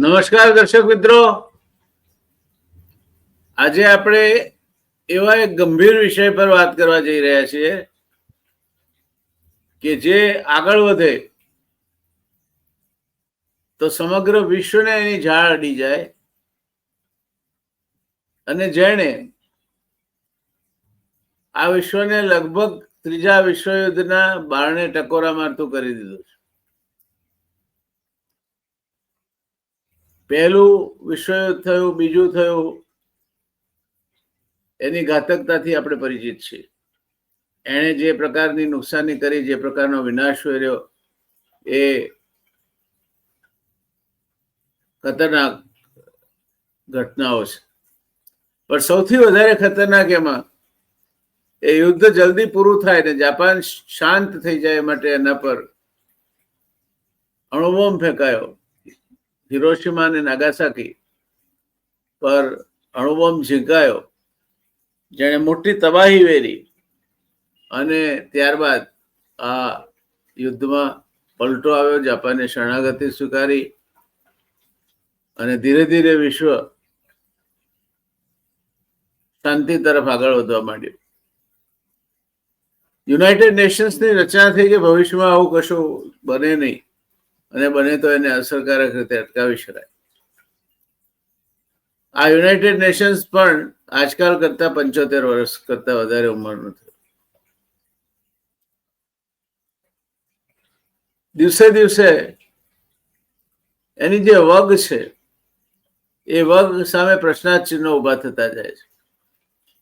નમસ્કાર દર્શક મિત્રો, આજે આપણે એવા એક ગંભીર વિષય પર વાત કરવા જઈ રહ્યા છીએ કે જે આગળ વધે તો સમગ્ર વિશ્વને એની ઝાળ અડી જાય અને જેણે આ વિશ્વને લગભગ ત્રીજા વિશ્વયુદ્ધના બારણે ટકોરા મારતું કરી દીધું છે. પહેલું વિશ્વયુદ્ધ થયું, બીજું થયું, એની ઘાતકતાથી આપણે પરિચિત છીએ. એણે જે પ્રકારની નુકસાની કરી, જે પ્રકારનો વિનાશ કર્યો, એ ખતરનાક ઘટનાઓ છે. પણ સૌથી વધારે ખતરનાક એમાં એ યુદ્ધ જલ્દી પૂરું થાય ને જાપાન શાંત થઈ જાય માટે એના પર અણુબોમ્બ ફેંકાયો. હિરોશિમા અને નાગાસાકી પર અણુબોમ્બ ઝીંકાયો, જેણે મોટી તબાહી વેરી અને ત્યારબાદ આ યુદ્ધમાં પલટો આવ્યો. જાપાને શરણાગતિ સ્વીકારી અને ધીરે ધીરે વિશ્વ શાંતિ તરફ આગળ વધવા માંડ્યું. યુનાઇટેડ નેશન્સની રચના થઈ કે ભવિષ્યમાં આવું કશું બને નહીં, અને બને તો એને અસરકારક રીતે અટકાવી શકાય. આ યુનાઇટેડ નેશન્સ પણ આજકાલ કરતા 75 વર્ષ કરતા વધારે ઉંમરનું થયું. દિવસે દિવસે એની જે વગ છે એ વગ સામે પ્રશ્નાર્થ ચિહ્નો ઉભા થતા જાય છે.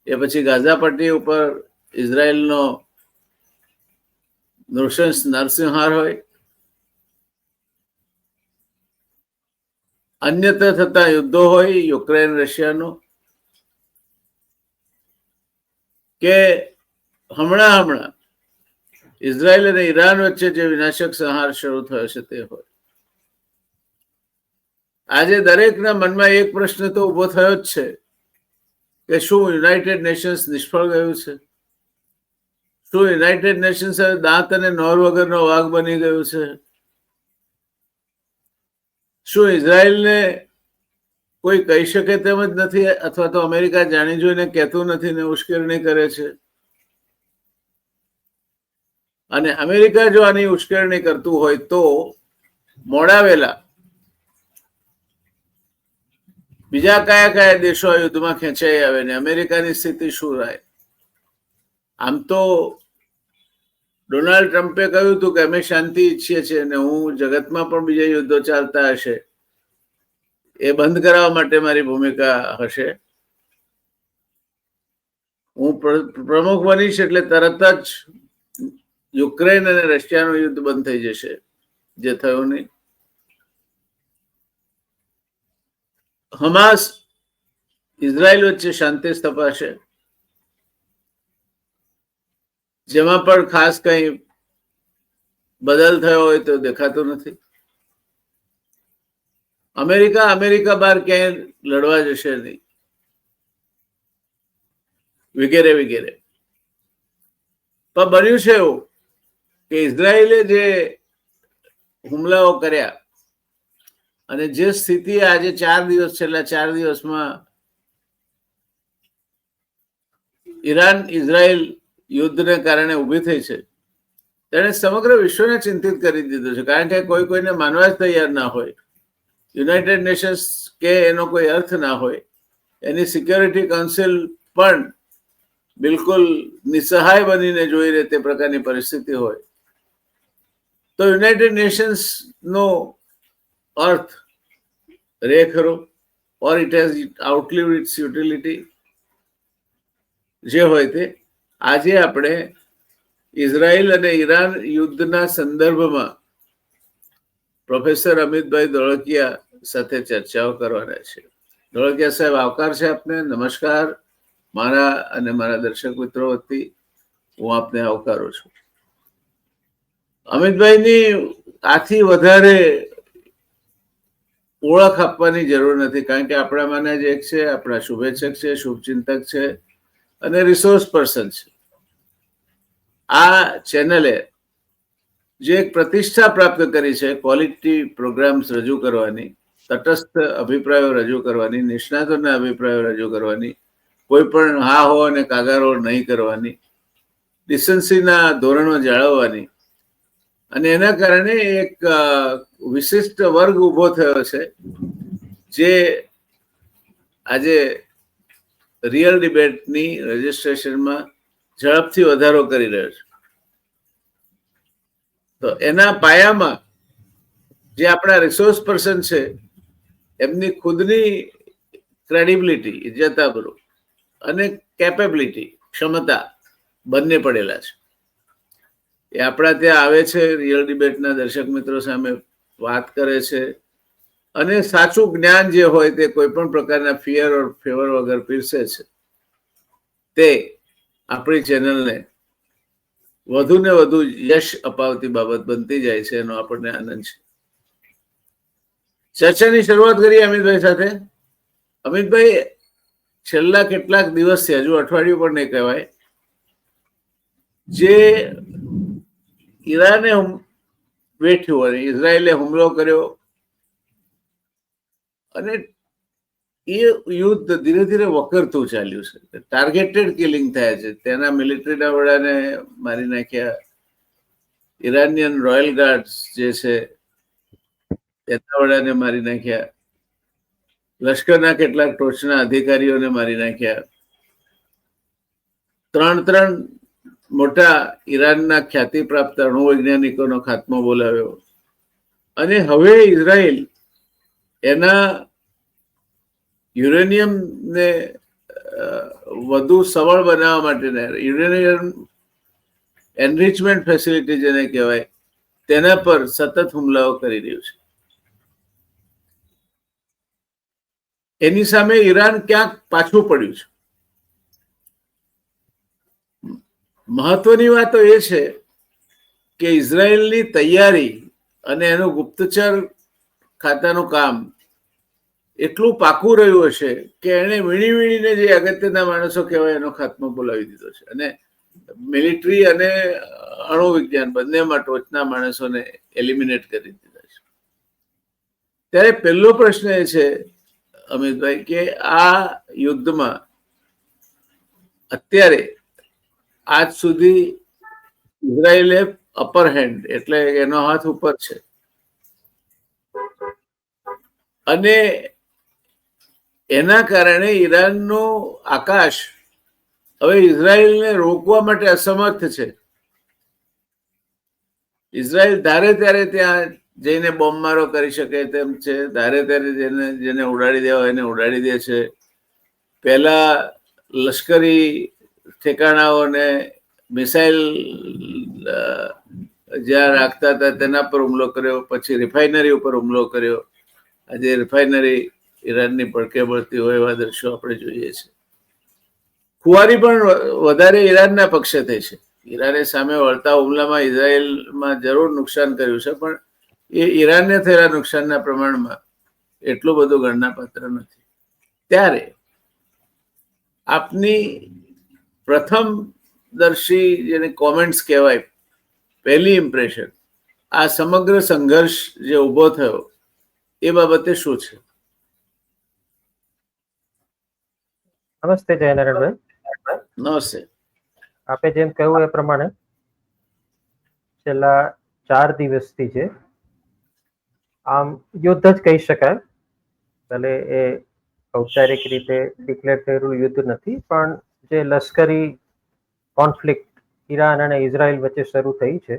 એ પછી ગાઝા પટ્ટી ઉપર ઇઝરાયલનો નૃશંસ નરસંહાર હોય, અન્યત્ર થતા યુદ્ધો હોય, યુક્રેન રશિયાનો, કે હમણાં ઇઝરાયલ અને ઈરાન વચ્ચે જે વિનાશક સંહાર શરૂ થયો છે તે હોય. આજે દરેકના મનમાં એક પ્રશ્ન તો ઉભો થયો જ છે કે શું યુનાઇટેડ નેશન્સ નિષ્ફળ ગયું છે? શું યુનાઇટેડ નેશન્સ હવે દાંત અને નોર વગરનો વાઘ બની ગયું છે? શું ઇઝરાયલને કોઈ કહી શકે તેમ જ નથી, અથવા તો અમેરિકા જાણી જોઈને કહેતું નથી ને ઉશ્કેરણી કરે છે? અને અમેરિકા જો આની ઉશ્કેરણી કરતું હોય તો મોડા વેલા બીજા કયા કયા દેશો આ યુદ્ધમાં ખેંચાઈ આવે ને અમેરિકાની સ્થિતિ શું રહે? આમ તો ડોનાલ્ડ ટ્રમ્પે કહ્યું હતું કે અમે શાંતિ ઈચ્છીએ છીએ અને હું જગતમાં પણ બીજા યુદ્ધો ચાલતા હશે એ બંધ કરાવવા માટે મારી ભૂમિકા હશે. હું પ્રમુખ બનીશ એટલે તરત જ યુક્રેન અને રશિયાનું યુદ્ધ બંધ થઈ જશે, જે થયું નહીં. હમાસ ઇઝરાયલ વચ્ચે શાંતિ સ્થપાશે, જેમાં પણ ખાસ કંઈ બદલ થયો હોય તો દેખાતું નથી. અમેરિકા બહાર ક્યાંય લડવા જશે નહીં, વગેરે વગેરે. પણ બન્યું છે એવું કે ઇઝરાયલે જે હુમલાઓ કર્યા અને જે સ્થિતિ આજે છેલ્લા 4 દિવસમાં ઈરાન ઇઝરાયલ યુદ્ધને કારણે ઊભી થઈ છે, તેણે સમગ્ર વિશ્વને ચિંતિત કરી દીધું છે. કારણ કે કોઈને માનવા જ તૈયાર ના હોય, યુનાઇટેડ નેશન્સ કે એનો કોઈ અર્થ ના હોય, એની સિક્યોરિટી કાઉન્સિલ પણ બિલકુલ નિસહાય બનીને જોઈ રહે તે પ્રકારની પરિસ્થિતિ હોય, તો યુનાઇટેડ નેશન્સનો અર્થ રે ખરો, or it has outlived its utility, જે હોય તે. આજે આપણે ઇઝરાયલ અને ઈરાન યુદ્ધના સંદર્ભમાં પ્રોફેસર અમિતભાઈ ધોળકિયા સાથે ચર્ચાઓ કરવાના છે. ધોળકિયા સાહેબ, આવકાર છે આપને. નમસ્કાર. મારા અને મારા દર્શક મિત્રો વતી હું આપને આવકારું છું. અમિતભાઈની આથી વધારે ઓળખ આપવાની જરૂર નથી, કારણ કે આપણામાંના જ એક છે, આપણા શુભેચ્છક છે, શુભચિંતક છે અને રિસોર્સ પર્સન છે. આ ચેનલે જે એક પ્રતિષ્ઠા પ્રાપ્ત કરી છે ક્વોલિટી પ્રોગ્રામ્સ રજૂ કરવાની, તટસ્થ અભિપ્રાયો રજૂ કરવાની, નિષ્ણાતોના અભિપ્રાયો રજૂ કરવાની, કોઈ પણ હા હો અને કાગારો નહીં કરવાની, ડિસન્સીના ધોરણો જાળવવાની. અને એના કારણે એક વિશિષ્ટ વર્ગ ઉભો થયો છે જે આજે રિયલ ડિબેટની રજિસ્ટ્રેશનમાં ઝડપથી વધારો કરી રહ્યો છે. તો એના પાયામાં જે આપણા રિસોર્સ પર્સન છે એમની ખુદની ક્રેડિબિલિટી, ઇજ્જતાબરૂ અને કેપેબિલિટી, ક્ષમતા બંને પડેલા છે. એ આપણા ત્યાં આવે છે, રિયલ ડિબેટના દર્શક મિત્રો સામે વાત કરે છે અને સાચું જ્ઞાન જે હોય તે કોઈ પણ પ્રકારના ફિયર ઓર ફેવર વગર પીરસે છે. તે આપણી ચેનલને વધુ ને વધુ યશ અપાવતી બાબત બનતી જાય છે. એનો આપણને આનંદ છે. ચર્ચાની શરૂઆત કરીએ અમિતભાઈ સાથે. અમિતભાઈ, છેલ્લા કેટલાક દિવસથી, હજુ અઠવાડિયું પણ નહીં કહેવાય, જે ઈરાને વેઠ્યું અને ઇઝરાયેલે હુમલો કર્યો અને એ યુદ્ધ ધીરે ધીરે વકરતું ચાલ્યું છે. ટાર્ગેટેડ કિલિંગ થયા છે. તેના મિલિટરીના વડાને મારી નાખ્યા, ઇરાનિયન રોયલ ગાર્ડ્સ જે છે તેના વડાને મારી નાખ્યા, લશ્કરના કેટલાક ટોચના અધિકારીઓને મારી નાખ્યા, ત્રણ મોટા ઈરાનના ખ્યાતિ પ્રાપ્ત અણુ વૈજ્ઞાનિકોનો ખાત્મો બોલાવ્યો. અને હવે ઇઝરાયલ એના યુરેનિયમને વધુ સબળ બનાવવા માટે, યુરેનિયમ એનરિચમેન્ટ ફેસિલિટી જેને કહેવાય, તેના પર સતત હુમલાઓ કરી રહ્યું છે. એની સામે ઈરાન ક્યાંક પાછું પડ્યું છે. મહત્વની વાત તો એ છે કે ઇઝરાયલની તૈયારી અને એનું ગુપ્તચર ખાતાનું કામ એટલું પાકું રહ્યું હશે કે એને વીણીને જે અગત્યના માણસો કહેવાય એનો ખાત્મો બોલાવી દીધો છે. અને મિલિટરી અને અણુ વિજ્ઞાન બંનેમાં ટોચના માણસોને એલિમિનેટ કરી દીધા છે. ત્યારે પહેલો પ્રશ્ન એ છે અમિતભાઈ કે આ યુદ્ધમાં અત્યારે આજ સુધી ઇઝરાયલે અપર હેન્ડ, એટલે એનો હાથ ઉપર છે. અને એના કારણે ઈરાનનું આકાશ હવે ઇઝરાયલને રોકવા માટે અસમર્થ છે. ઇઝરાયલ ધારે ત્યારે ત્યાં જઈને બોમ્બમારો કરી શકે તેમ છે. ધારે ત્યારે જેને ઉડાડી દેવા એને ઉડાડી દે છે. પહેલા લશ્કરી ઠેકાણાઓને મિસાઇલ જ્યાં રાખતા હતા તેના પર હુમલો કર્યો, પછી રિફાઇનરી ઉપર હુમલો કર્યો. આજે રિફાઇનરી ઈરાનની પડકે બળતી હોય એવા દ્રશ્યો આપણે જોઈએ છીએ. ખુવારી પણ વધારે ઈરાનના પક્ષે થઈ છે. ઈરાને સામે વળતા હુમલામાં ઇઝરાયલમાં જરૂર નુકસાન કર્યું છે, પણ એ ઈરાનને થયેલા નુકસાનના પ્રમાણમાં એટલું બધું ગણનાપાત્ર નથી. ત્યારે આપની પ્રથમ દર્શી જેને કોમેન્ટ્સ કહેવાય, પહેલી ઇમ્પ્રેશન, આ સમગ્ર સંઘર્ષ જે ઉભો થયો એ બાબતે શું છે? નમસ્તે જયનારાયણભાઈ. નમસ્તે. આપે જેમ કહ્યું એ પ્રમાણે છેલ્લા 4 દિવસથી છે આમ યુદ્ધ જ કહી શકાય. ભલે એ ઔપચારિક રીતે ડિક્લેર થયેલું યુદ્ધ નથી, પણ જે લશ્કરી કોન્ફ્લિક્ટ ઈરાન અને ઇઝરાયલ વચ્ચે શરૂ થઈ છે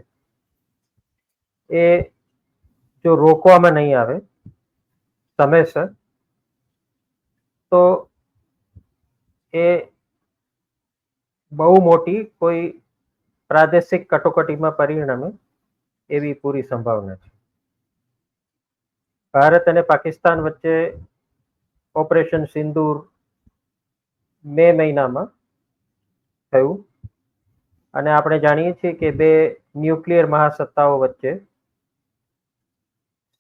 એ જો રોકવામાં નહીં આવે સમયસર તો એ બહુ મોટી કોઈ પ્રાદેશિક કટોકટીમાં પરિણમે એવી પૂરી સંભાવના છે. ભારત અને પાકિસ્તાન વચ્ચે ઓપરેશન સિંદૂર મે મહિનામાં થયું અને આપણે જાણીએ છીએ કે બે ન્યુક્લિયર મહાસત્તાઓ વચ્ચે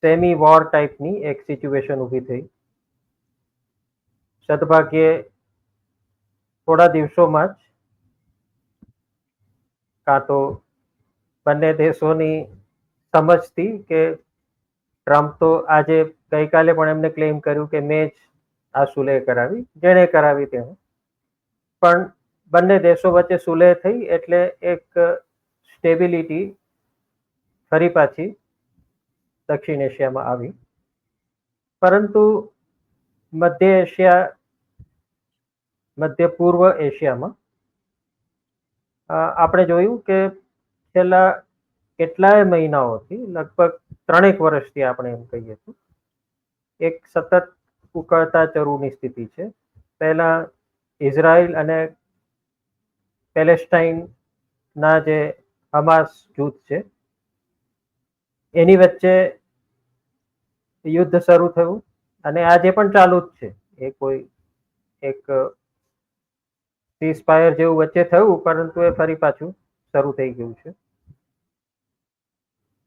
સેમી વોર ટાઈપની એક સિચ્યુએશન ઊભી થઈ. સદભાગ્યે થોડા દિવસોમાં જ કાં તો બંને દેશોની સમજથી કે ટ્રમ્પ તો આજે ગઈકાલે પણ એમને ક્લેમ કર્યું કે મેં જ આ સુલેહ કરાવી, જેણે કરાવી તેણે. પણ બંને દેશો વચ્ચે સુલેહ થઈ એટલે એક સ્ટેબિલિટી ફરી પાછી દક્ષિણ એશિયામાં આવી. પરંતુ મધ્ય એશિયા, મધ્ય પૂર્વ એશિયામાં આપણે જોયું કે છેલ્લા કેટલાય મહિનાઓથી, લગભગ 3 વર્ષથી આપણે એમ કહીએ તો, એક સતત ઉકળતા ચરુની સ્થિતિ છે. પહેલા ઇઝરાયલ અને પેલેસ્ટાઈનના જે હમાસ જૂથ છે એની વચ્ચે યુદ્ધ શરૂ થયું અને આજે પણ ચાલુ જ છે. એ કોઈ એક સીઝફાયર જેવું વચ્ચે થયું, પરંતુ એ ફરી પાછું શરૂ થઈ ગયું છે.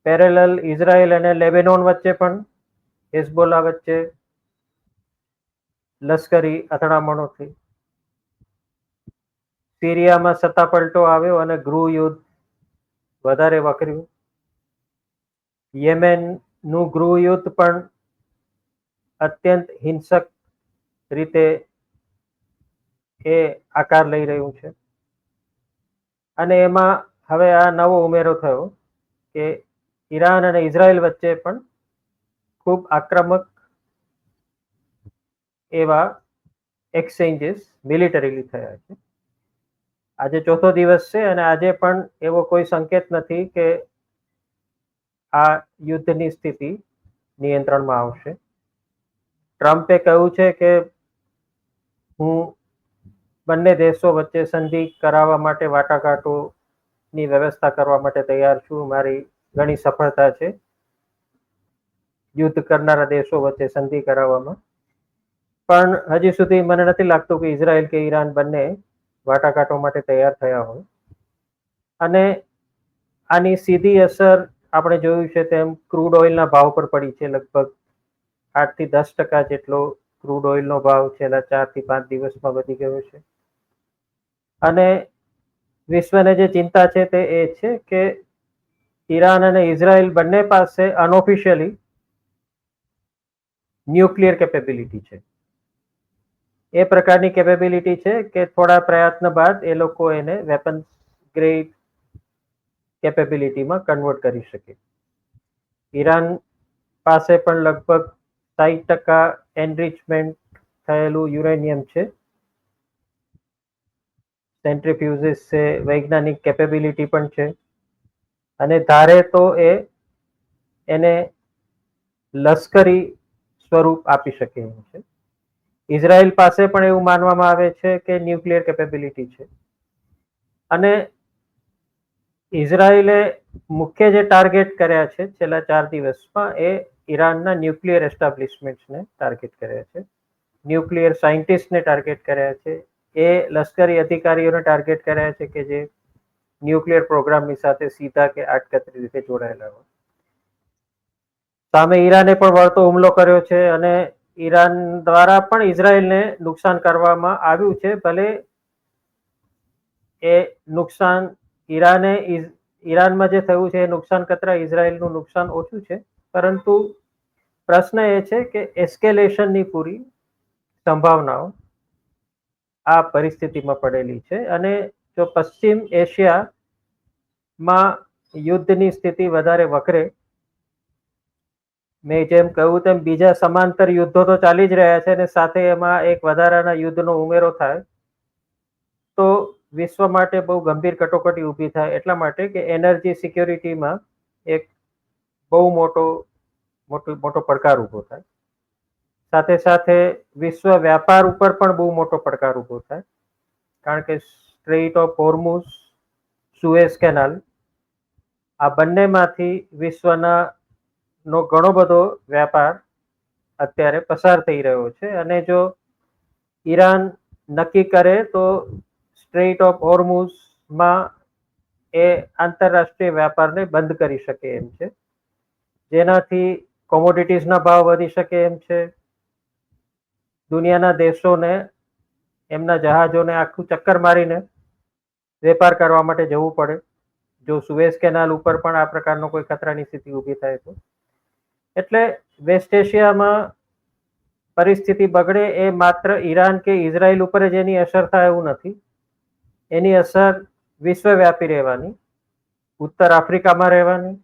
પેરેલલ ઇઝરાયલ અને લેબેનોન વચ્ચે પણ, હિઝબોલા વચ્ચે લશ્કરી અથડામણો થઈ. સિરિયામાં સત્તા પલટો આવ્યો અને ગૃહ યુદ્ધ વધારે વકર્યું. યેમેનનું ગૃહ યુદ્ધ પણ અત્યંત હિંસક રીતે એ આકાર લઈ રહ્યું છે. અને એમાં હવે આ નવો ઉમેરો થયો કે ઈરાન અને ઇઝરાયલ વચ્ચે પણ ખૂબ આક્રમક એવા એક્સચેન્જીસ મિલિટરીલી થયા છે. આજે ચોથો દિવસ છે અને આજે પણ એવો કોઈ સંકેત નથી કે આ યુદ્ધની સ્થિતિ નિયંત્રણમાં આવશે. ટ્રમ્પે કહ્યું છે કે હું બંને દેશો વચ્ચે સંધિ કરાવવા માટે વાટાઘાટોની વ્યવસ્થા કરવા માટે તૈયાર છું. મારી ઘણી સફળતા છે યુદ્ધ કરનારા દેશો વચ્ચે સંધિ કરાવવામાં. પણ હજી સુધી મને નથી લાગતું કે ઇઝરાયલ કે ઈરાન બંને વાટાઘાટો માટે તૈયાર થયા હોય. અને આની સીધી અસર આપણે જોયું છે તેમ ક્રૂડ ઓઇલના ભાવ પર પડી છે. લગભગ 8 થી 10% જેટલો ક્રૂડ ઓઇલનો ભાવ છેલ્લા 4 થી 5 દિવસમાં વધી ગયો છે. અને વિશ્વને જે ચિંતા છે તે એ છે કે ઈરાન અને ઇઝરાયલ બંને પાસે અનઓફિશિયલી ન્યુક્લિયર કેપેબિલિટી છે. એ પ્રકારની કેપેબિલિટી છે કે થોડા પ્રયત્ન બાદ એ લોકો એને વેપન્સ ગ્રેડ કેપેબિલિટીમાં કન્વર્ટ કરી શકે. ઈરાન પાસે પણ લગભગ 60% એનરિચમેન્ટ થયેલું યુરેનિયમ છે. સેન્ટ્રીફ્યુઝિસ છે, વૈજ્ઞાનિક કેપેબિલિટી પણ છે. અને ધારે તો એને લશ્કરી સ્વરૂપ આપી શકે એમ છે. ઇઝરાયલ પાસે પણ એવું માનવામાં આવે છે કે ન્યુક્લિયર કેપેબિલિટી છે. અને ઇઝરાયલે મુખ્ય જે ટાર્ગેટ કર્યા છે છેલ્લા 4 દિવસમાં એ ઈરાનના ન્યુક્લિયર એસ્ટાબ્લિશમેન્ટ્સને ટાર્ગેટ કર્યા છે, ન્યુક્લિયર સાયન્ટિસ્ટને ટાર્ગેટ કર્યા છે, એ લશ્કરી અધિકારીઓને ટાર્ગેટ કર્યા છે કે જે ન્યુક્લિયર પ્રોગ્રામની સાથે સીધા કે આડકતરી રીતે જોડાયેલા હોય. સામે ઈરાને પણ વળતો હુમલો કર્યો છે અને ઈરાન દ્વારા પણ ઇઝરાયલને નુકસાન કરવામાં આવ્યું છે. ભલે એ નુકસાન ઈરાનમાં જે થયું છે એ નુકસાન કરતાં ઇઝરાયલનું નુકસાન ઓછું છે. પરંતુ પ્રશ્ન એ છે કે એસ્કેલેશનની પૂરી સંભાવનાઓ આ પરિસ્થિતિમાં પડેલી છે. અને જો પશ્ચિમ એશિયામાં યુદ્ધની સ્થિતિ વધારે વકરે, મેં જેમ કહ્યું તેમ બીજા સમાંતર યુદ્ધો તો ચાલી જ રહ્યા છે અને સાથે એમાં એક વધારાના યુદ્ધનો ઉમેરો થાય તો વિશ્વ માટે બહુ ગંભીર કટોકટી ઊભી થાય. એટલા માટે કે એનર્જી સિક્યોરિટીમાં એક બહુ મોટો પડકાર ઊભો થાય. સાથે સાથે વિશ્વ વ્યાપાર ઉપર પણ બહુ મોટો પડકાર ઊભો થાય. કારણ કે straight of Hormuz, Suez canal, આ બંનેમાંથી વિશ્વના નો ઘણો બધો વ્યાપાર અત્યારે પસાર થઈ રહ્યો છે. અને જો ઈરાન નક્કી કરે તો સ્ટ્રેઇટ ઓફ હોર્મુઝમાં એ આંતરરાષ્ટ્રીય વ્યાપારને બંધ કરી શકે એમ છે, જેનાથી કોમોડિટીઝના ભાવ વધી શકે એમ છે. દુનિયાના દેશોને એમના જહાજોને આખું ચક્કર મારીને વેપાર કરવા માટે જવું પડે જો સુએઝ કેનાલ ઉપર પણ આ પ્રકારનો કોઈ ખતરાની સ્થિતિ ઊભી થાય તો. એટલે વેસ્ટ એશિયામાં પરિસ્થિતિ બગડે એ માત્ર ઈરાન કે ઇઝરાયલ ઉપર જ એની અસર થાય એવું નથી. એની અસર વિશ્વવ્યાપી રહેવાની, ઉત્તર આફ્રિકામાં રહેવાની,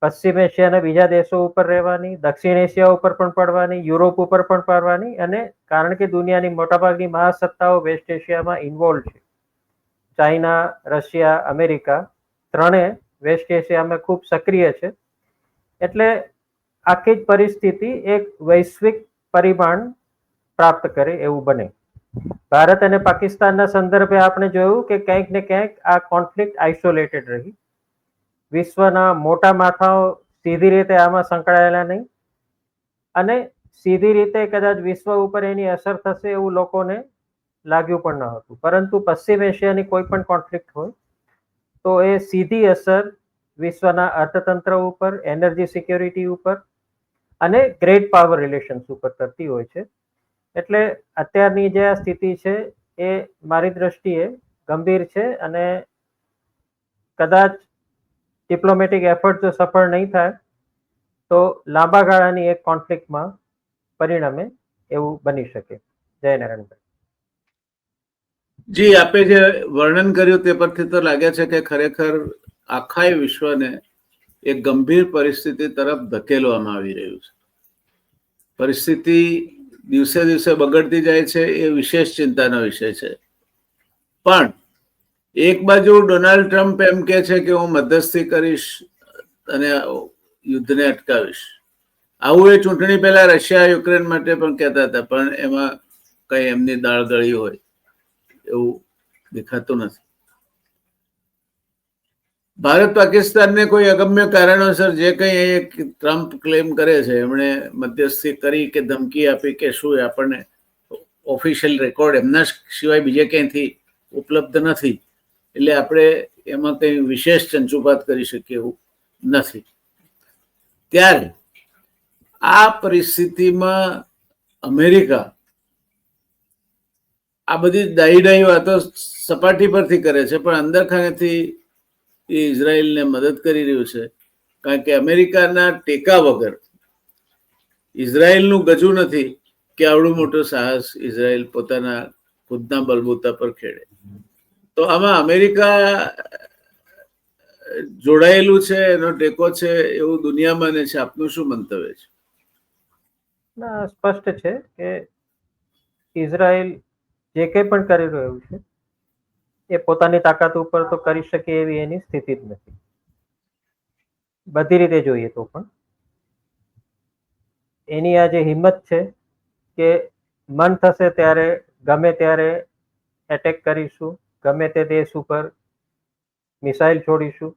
પશ્ચિમ એશિયાના બીજા દેશો ઉપર રહેવાની, દક્ષિણ એશિયા ઉપર પણ પડવાની, યુરોપ ઉપર પણ પડવાની. અને કારણ કે દુનિયાની મોટાભાગની મહાસત્તાઓ વેસ્ટ એશિયામાં ઇન્વોલ્વ છે, ચાઇના, રશિયા, અમેરિકા ત્રણે વેસ્ટ એશિયામાં ખૂબ સક્રિય છે. એટલે આખી જ પરિસ્થિતિ એક વૈશ્વિક પરિમાણ પ્રાપ્ત કરે એવું બને. ભારત અને પાકિસ્તાનના સંદર્ભે આપણે જોયું કે ક્યાંક ને ક્યાંક આ કોન્ફ્લિક્ટ આઇસોલેટેડ રહી. વિશ્વના મોટા માથાઓ સીધી રીતે આમાં સંકળાયેલા નહીં, અને સીધી રીતે કદાચ વિશ્વ ઉપર એની અસર થશે એવું લોકોને લાગ્યું પણ ન હતું. પરંતુ પશ્ચિમ એશિયાની કોઈ પણ કોન્ફ્લિક્ટ હોય તો એ સીધી અસર વિશ્વના અર્થતંત્ર ઉપર, એનર્જી સિક્યોરિટી ઉપર અને ગ્રેટ પાવર રિલેશન્સ ઉપર થતી હોય છે. એટલે અત્યારની જે આ સ્થિતિ છે એ મારી દ્રષ્ટિએ ગંભીર છે, અને કદાચ ડિપ્લોમેટિક એફર્ટ જો સફળ નહીં થાય તો લાંબા ગાળાની એક કોન્ફ્લિક્ટમાં પરિણમે એવું બની શકે. જય નારાયણભાઈ. જી, આપે જે વર્ણન કર્યું તે પરથી તો લાગે છે કે ખરેખર આખા વિશ્વને એક ગંભીર પરિસ્થિતિ તરફ ધકેલવામાં આવી રહ્યું છે. પરિસ્થિતિ દિવસે દિવસે બગડતી જાય છે એ વિશેષ ચિંતાનો વિષય છે. પણ એક બાજુ ડોનાલ્ડ ટ્રમ્પ એમ કે છે કે હું મધ્યસ્થી કરીશ અને યુદ્ધને અટકાવીશ. આવું એ ચૂંટણી પહેલા રશિયા યુક્રેન માટે પણ કહેતા હતા, પણ એમાં કઈ એમની દાળ ગળી હોય એવું દેખાતું નથી. ભારત પાકિસ્તાનને કોઈ અગમ્ય કારણોસર જે કંઈ ટ્રમ્પ ક્લેમ કરે છે, એમણે મધ્યસ્થી કરી કે ધમકી આપી કે શું, આપણને ઓફિશિયલ રેકોર્ડ એમના સિવાય બીજે ક્યાંયથી ઉપલબ્ધ નથી, એટલે આપણે એમાં કંઈ વિશેષ ચંચુપાત કરી શકીએ એવું નથી. ત્યારે આ પરિસ્થિતિમાં અમેરિકા આ બધી ડાઈ વાતો સપાટી પરથી કરે છે, પણ અંદર ખાનેથી એ ઇઝરાયલને મદદ કરી રહ્યું છે. કારણ કે અમેરિકાના ટેકા વગર ઇઝરાયલનું ગજું નથી કે આવડું મોટું સાહસ ઇઝરાયલ પોતાના ખુદના બલબૂતા પર ખેડે. તો આમાં અમેરિકા જોડાયેલું છે, એનો ટેકો છે એવું દુનિયા માને છે. આપનું શું મંતવ્ય છે? ના, સ્પષ્ટ છે કે ઇઝરાયલ જે કંઈ પણ કરી રહ્યું છે એ પોતાની તાકાત ઉપર તો કરી શકે એવી એની સ્થિતિ જ નથી, બધી રીતે જોઈએ તો. પણ એની આ જે હિંમત છે કે મન થશે ત્યારે ગમે ત્યારે એટેક કરીશું, ગમે તે દેશ ઉપર મિસાઇલ છોડીશું,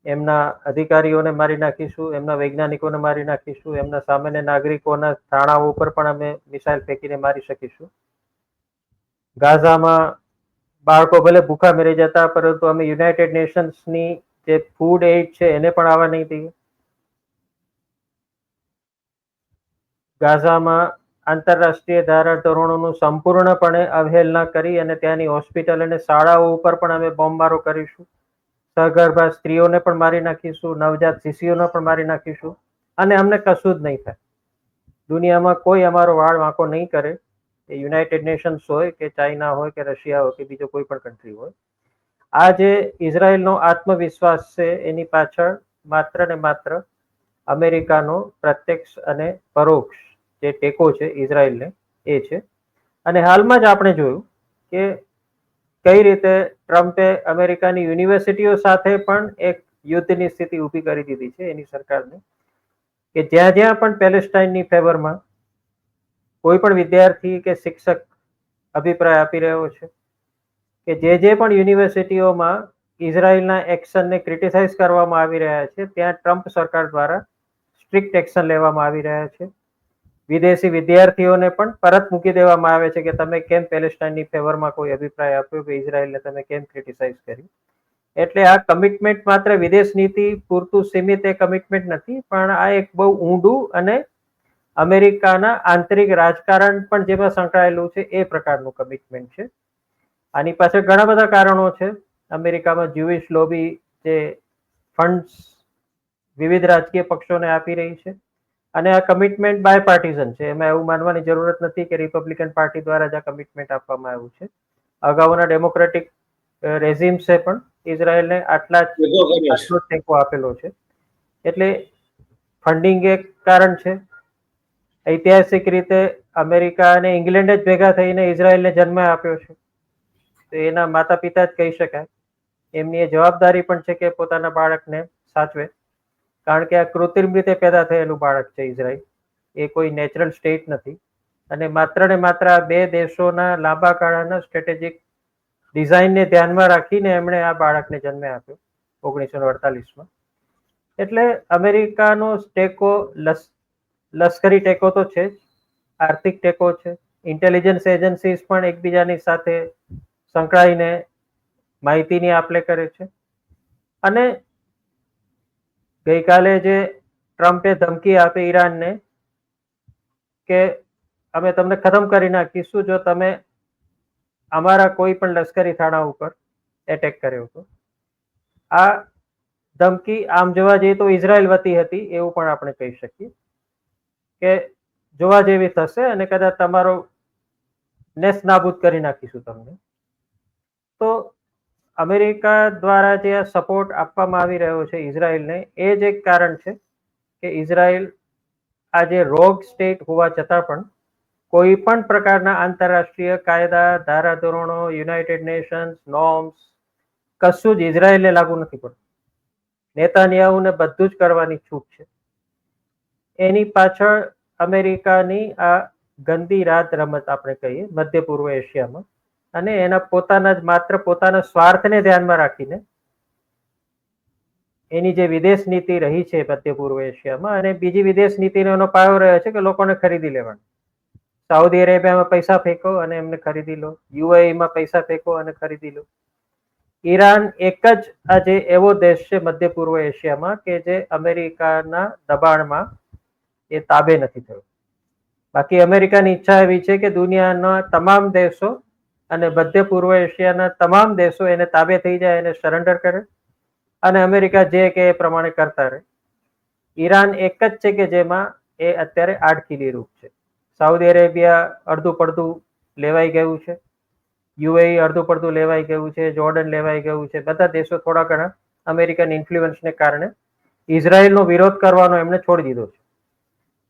એમના અધિકારીઓને મારી નાખીશું, એમના વૈજ્ઞાનિકોને મારી નાખીશું, એમના સામાન્ય નાગરિકોના થાણાઓ ઉપર પણ અમે મિસાઇલ ફેંકીને મારી શકીશું. ગાઝામાં બાળકો ભલે ભૂખા મરી જતા, પરંતુ અમે યુનાઇટેડ નેશન્સની જે ફૂડ એઇડ છે એને પણ આવવા નહીં દઈએ. ગાઝામાં આંતરરાષ્ટ્રીય ધારાધોરણોનું સંપૂર્ણપણે અવહેલના કરી અને ત્યાંની હોસ્પિટલ અને શાળાઓ ઉપર પણ અમે બોમ્બમારો કરીશું. સગર્ભા સ્ત્રીઓને પણ મારી નાખીશું, નવજાત શિશુઓને પણ મારી નાખીશું, અને અમને કશું જ નહીં થાય. દુનિયામાં કોઈ અમારો વાળ વાંકો નહીં કરે, એ યુનાઇટેડ નેશન્સ હોય કે ચાઇના હોય કે રશિયા હોય કે બીજો કોઈ પણ કન્ટ્રી હોય. આ જે ઇઝરાયલનો આત્મવિશ્વાસ છે એની પાછળ માત્ર ને માત્ર અમેરિકાનો પ્રત્યક્ષ અને પરોક્ષ જે ટેકો છે ઇઝરાયલને એ છે. અને હાલમાં જ આપણે જોયું કે કઈ રીતે ટ્રમ્પે અમેરિકાની યુનિવર્સિટીઓ સાથે પણ એક યુદ્ધની સ્થિતિ ઊભી કરી દીધી છે એની સરકારને, કે જ્યાં જ્યાં પણ પેલેસ્ટાઇનની ફેવરમાં કોઈ પણ વિદ્યાર્થી કે શિક્ષક અભિપ્રાય આપી રહ્યો છે કે જે પણ યુનિવર્સિટીઓમાં ઇઝરાયલના એક્શનને ક્રિટિસાઇઝ કરવામાં આવી રહ્યા છે, ત્યાં ટ્રમ્પ સરકાર દ્વારા સ્ટ્રિક્ટ એક્શન લેવામાં આવી રહ્યા છે. વિદેશી વિદ્યાર્થીઓને પણ પરત મૂકી દેવામાં આવે છે કે તમે કેમ પેલેસ્ટાઇનની ફેવરમાં કોઈ અભિપ્રાય આપ્યો, કે ઇઝરાયલને તમે કેમ ક્રિટિસાઇઝ કરી. એટલે આ કમિટમેન્ટ માત્ર વિદેશ નીતિ પૂરતું સીમિત એ કમિટમેન્ટ નથી, પણ આ એક બહુ ઊંડું અને અમેરિકાના આંતરિક રાજકારણ પણ જેમાં સંકળાયેલું છે એ પ્રકારનું કમિટમેન્ટ છે. આની પાછળ ઘણા બધા કારણો છે. અમેરિકામાં જ્યુઇશ લોબી જે ફંડ્સ વિવિધ રાજકીય પક્ષોને આપી રહી છે. અને આ કમિટમેન્ટ બાયપાર્ટીઝન છે. એમાં એવું માનવાની જરૂરત નથી કે રિપબ્લિકન પાર્ટી દ્વારા જ આ કમિટમેન્ટ આપવામાં આવ્યું છે. અગાઉના ડેમોક્રેટિક રેઝિમ્સે પણ ઇઝરાયલને આટલો ટેકો આપેલો છે. એટલે ફંડિંગ એક કારણ છે. ઐતિહાસિક રીતે અમેરિકા અને ઇંગ્લેન્ડ જ ભેગા થઈને ઇઝરાયલને જન્મ આપ્યો છે. તો એના માતા પિતા જ કહી શકાય. એમની એ જવાબદારી પણ છે કે પોતાના બાળકને સાચવે, કારણ કે આ કૃત્રિમ રીતે પેદા થયેલું બાળક છે ઇઝરાયલ. એ કોઈ નેચરલ સ્ટેટ નથી. અને માત્ર ને માત્ર આ બે દેશોના લાંબા ગાળાના સ્ટ્રેટેજિક ડિઝાઇનને ધ્યાનમાં રાખીને એમણે આ બાળકને જન્મ આપ્યો 1948માં. એટલે અમેરિકાનો ટેકો લશ્કરી ટેકો તો છે જ, આર્થિક ટેકો છે, ઇન્ટેલિજન્સ એજન્સીસ પણ એકબીજાની સાથે સંકળાઈને માહિતીની આપ-લે કરે છે. અને ગઈકાલે જે ટ્રમ્પે ધમકી આપી ઈરાનને કે અમે તમને ખતમ કરી નાખીશું જો તમે અમારા કોઈ પણ લશ્કરી થાણા ઉપર એટેક કર્યો હતો. આ ધમકી આમ જોવા જઈએ તો ઇઝરાયલ વતી હતી એવું પણ આપણે કહી શકીએ કે જોવા જેવી થશે અને કદાચ તમારો નેસ્ત નાબૂદ કરી નાખીશું તમને. તો અમેરિકા દ્વારા જે આ સપોર્ટ આપવામાં આવી રહ્યો છે ઇઝરાયલને, એ જ એક કારણ છે કે ઇઝરાયલ આજે રોગ સ્ટેટ હોવા છતાં પણ કોઈ પણ પ્રકારના આંતરરાષ્ટ્રીય કાયદા, ધારાધોરણો, યુનાઇટેડ નેશન્સ, નોર્મ્સ કશું જ ઇઝરાયલને લાગુ નથી પડતું. નેતાન્યાહુને બધું જ કરવાની છૂટ છે. એની પાછળ અમેરિકાની આ ગંદી રાત રમત આપણે કહીએ મધ્ય પૂર્વ એશિયામાં, અને એના પોતાના જ માત્ર પોતાના સ્વાર્થને ધ્યાનમાં રાખીને એની જે વિદેશ નીતિ રહી છે મધ્ય પૂર્વ એશિયામાં, અને બીજી વિદેશ નીતિનો એનો પાયો રહ્યો છે કે લોકોને ખરીદી લેવાનું. સાઉદી અરેબિયામાં પૈસા ફેંકો અને એમને ખરીદી લો, યુએઈમાં પૈસા ફેંકો અને ખરીદી લો. ઈરાન એક જ આજે એવો દેશ છે મધ્ય પૂર્વ એશિયામાં કે જે અમેરિકાના દબાણમાં એ તાબે નથી થયો. બાકી અમેરિકાની ઈચ્છા એવી છે કે દુનિયાના તમામ દેશો અને મધ્ય પૂર્વ એશિયાના તમામ દેશો એને તાબે થઈ જાય, એને સરેન્ડર કરે અને અમેરિકા જે કે એ પ્રમાણે કરતા રહે. ઈરાન એક જ છે કે જેમાં એ અત્યારે આડકીલી રૂપ છે. સાઉદી અરેબિયા અડધું પડધું લેવાઈ ગયું છે, યુએઈ અડધું પડધું લેવાઈ ગયું છે, જોર્ડન લેવાઈ ગયું છે. બધા દેશો થોડા ઘણા અમેરિકન ઇન્ફ્લુઅન્સને કારણે ઇઝરાયલનો વિરોધ કરવાનો એમણે છોડી દીધો છે.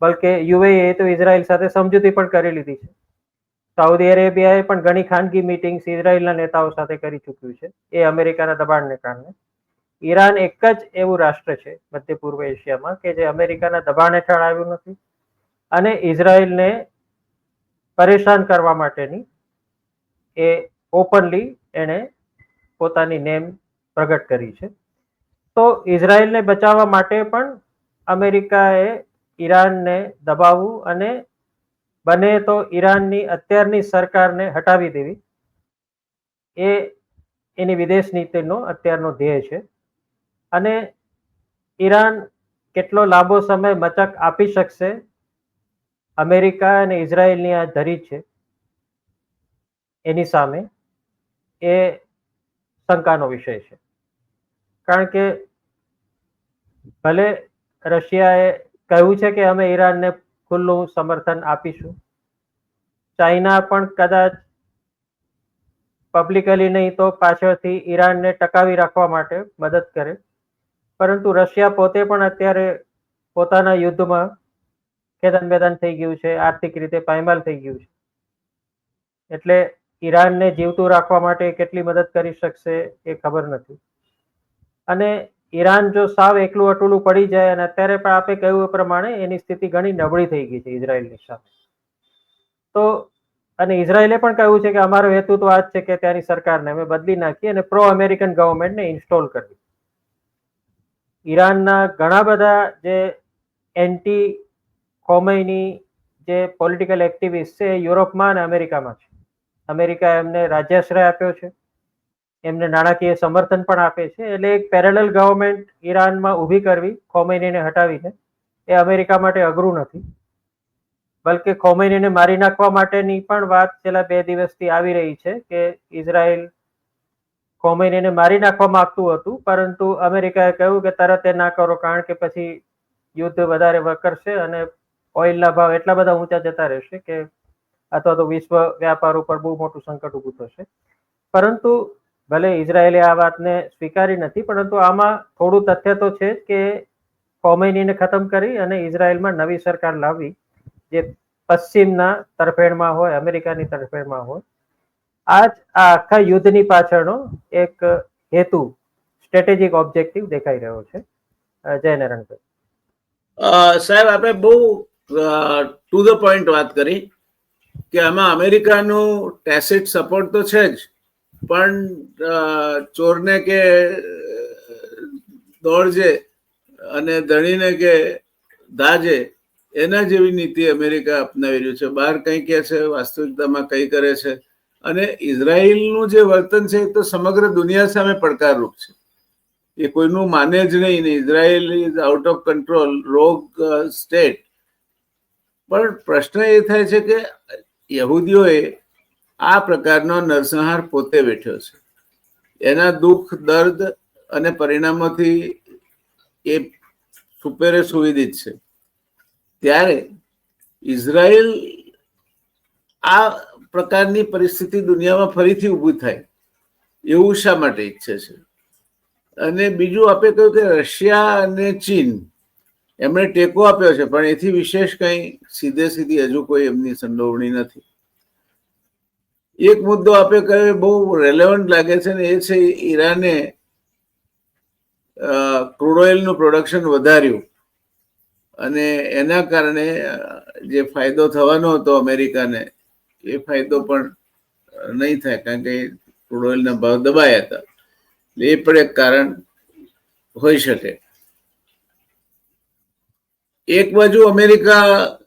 બલકે યુએઈએ તો ઇઝરાયલ સાથે સમજૂતી પણ કરી લીધી છે. સાઉદી અરેબિયાએ પણ ઘણી ખાનગી મીટિંગ્સ ઇઝરાયલના નેતાઓ સાથે કરી ચૂક્યું છે, એ અમેરિકાના દબાણને કારણે. ઈરાન એક જ એવું રાષ્ટ્ર છે મધ્ય પૂર્વ એશિયામાં કે જે અમેરિકાના દબાણ હેઠળ આવ્યું નથી અને ઇઝરાયલને પરેશાન કરવા માટેની એ ઓપનલી એણે પોતાની નેમ પ્રગટ કરી છે. તો ઇઝરાયલને બચાવવા માટે પણ અમેરિકાએ ઈરાનને દબાવવું અને બને તો ઈરાનની અત્યારની સરકારને હટાવી દેવી, એ એની વિદેશ નીતિનો અત્યારનો ધ્યેય છે. અને ઈરાન કેટલો લાંબો સમય મચક આપી શકશે અમેરિકા અને ઇઝરાયલની આ ધરી છે એની સામે, એ શંકાનો વિષય છે. કારણ કે ભલે રશિયાએ કહ્યું છે કે અમે ઈરાનને ખુલ્લું સમર્થન આપીશું, ચાઇના પણ કદાચ પબ્લિકલી નહીં તો પાછળથી ઈરાનને ટકાવી રાખવા માટે મદદ કરે, પરંતુ રશિયા પોતે પણ અત્યારે પોતાના યુદ્ધમાં ખેદાન મેદાન થઈ ગયું છે, આર્થિક રીતે પાયમાલ થઈ ગયું છે. એટલે ઈરાનને જીવતું રાખવા માટે કેટલી મદદ કરી શકશે એ ખબર નથી. અને ઈરાન જો સાવ એકલું અટુલું પડી જાય, અને અત્યારે પણ આપણે કહ્યું એ પ્રમાણે એની સ્થિતિ ઘણી નબળી થઈ ગઈ છે ઇઝરાયલની સામે. તો અને ઇઝરાયલે પણ કહ્યું છે કે અમારો હેતુ તો આ જ છે કે ત્યાંની સરકારને અમે બદલી નાખીએ અને પ્રો અમેરિકન ગવર્મેન્ટને ઇન્સ્ટોલ કરવી. ઈરાનના ઘણા બધા જે એન્ટી ખોમૈની જે પોલિટિકલ એક્ટિવિસ્ટ છે એ યુરોપમાં અને અમેરિકામાં છે. અમેરિકા એમને રાજ્યાશ્રય આપ્યો છે, એમને નાણાકીય સમર્થન પણ આપે છે. એટલે એક પેરેલલ ગવર્મેન્ટ ઈરાનમાં ઊભી કરવી ખોમૈનીને હટાવીને, એ અમેરિકા માટે અઘરું નથી. બલકે ખોમૈનીને મારી નાખવા માટેની પણ વાત છેલ્લા 2 દિવસથી આવી રહી છે કે ઇઝરાયલ ખોમૈનીને મારી નાખવા માંગતું હતું, પરંતુ અમેરિકાએ કહ્યું કે તરત એ ના કરો, કારણ કે પછી યુદ્ધ વધારે વકરશે અને ઓઇલના ભાવ એટલા બધા ઊંચા જતા રહેશે કે અથવા તો વિશ્વ વ્યાપાર ઉપર બહુ મોટું સંકટ ઊભું થશે. પરંતુ ભલે ઇઝરાયેલે આ વાતને સ્વીકારી નથી, પરંતુ આમાં થોડું તથ્ય તો છે જ કે ખોમૈનીને ખતમ કરી અને ઇઝરાયેલમાં નવી સરકાર લાવવી જે પશ્ચિમના તરફેણમાં હોય, અમેરિકાની તરફેણમાં હોય. આ આખા યુદ્ધની પાછળનો એક હેતુ, સ્ટ્રેટેજિક ઓબ્જેક્ટિવ દેખાઈ રહ્યો છે. જય નારાયણભાઈ. સાહેબ, આપણે બહુ ટુ ધ પોઈન્ટ વાત કરી કે આમાં અમેરિકાનું ટેસિટ સપોર્ટ તો છે જ, પણ ચોરને કે દોડજે અને ધણીને કે દાજે એના જેવી નીતિ અમેરિકા અપનાવી રહ્યું છે. બહાર કંઈ કહે છે, વાસ્તવિકતામાં કંઈ કરે છે. અને ઇઝરાયલનું જે વર્તન છે એ તો સમગ્ર દુનિયા સામે પડકારરૂપ છે. એ કોઈનું માને જ નહીં. Israel is out of control, રોગ સ્ટેટ. પણ પ્રશ્ન એ થાય છે કે યહૂદીઓએ આ પ્રકારનો નરસંહાર પોતે વેઠ્યો છે. એના દુઃખ, દર્દ અને પરિણામોથી એ સુપેરે સુવિદિત છે. ત્યારે ઇઝરાયલ આ પ્રકારની પરિસ્થિતિ દુનિયામાં ફરીથી ઊભી થાય એવું શા માટે ઈચ્છે છે? અને બીજું આપણે કહ્યું કે રશિયા અને ચીન એમણે ટેકો આપ્યો છે, પણ એથી વિશેષ કંઈ સીધી હજુ કોઈ એમની સંડોવણી નથી. એક મુદ્દો આપણે કહ્યું બહુ રેલેવન્ટ લાગે છે ને, એ છે ઈરાને ક્રૂડ ઓઇલનું પ્રોડક્શન વધાર્યું અને એના કારણે જે ફાયદો થવાનો હતો અમેરિકાને, એ ફાયદો પણ નહીં થાય, કારણ કે ક્રૂડ ઓઇલના ભાવ દબાયા હતા. એ પણ એક કારણ હોઈ શકે. એક બાજુ અમેરિકા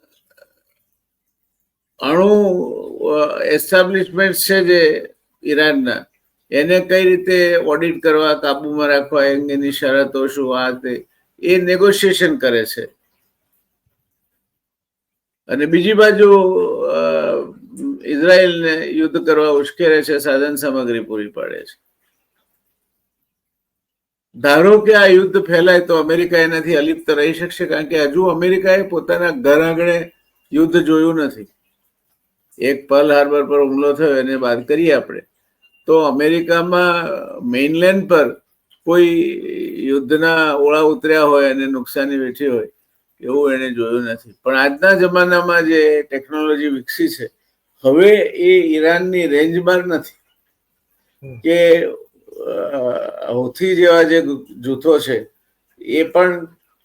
અણુ એસ્ટાબ્લિશમેન્ટ છે જે ઈરાનના, એને કઈ રીતે ઓડિટ કરવા, કાબુમાં રાખવા, અંગેની શરતો શું, આ તે એ નેગોશિએશન કરે છે. અને બીજી બાજુ ઇઝરાયલને યુદ્ધ કરવા ઉશ્કેરે છે, સાધન સામગ્રી પૂરી પાડે છે. ધારો કે આ યુદ્ધ ફેલાય તો અમેરિકા એનાથી અલિપ્ત રહી શકશે? કારણ કે હજુ અમેરિકાએ પોતાના ઘર આંગણે યુદ્ધ જોયું નથી. એક પર્લ હાર્બર પર હુમલો થયો એને બાદ કરીએ આપણે, તો અમેરિકામાં મેઇનલેન્ડ પર કોઈ યુદ્ધના ઓળા ઉતર્યા હોય અને નુકસાની વેઠી હોય એવું એને જોયું નથી. પણ આજના જમાનામાં જે ટેકનોલોજી વિકસી છે, હવે એ ઈરાનની રેન્જ બહાર નથી કે હૌથી જેવા જે જૂથો છે એ પણ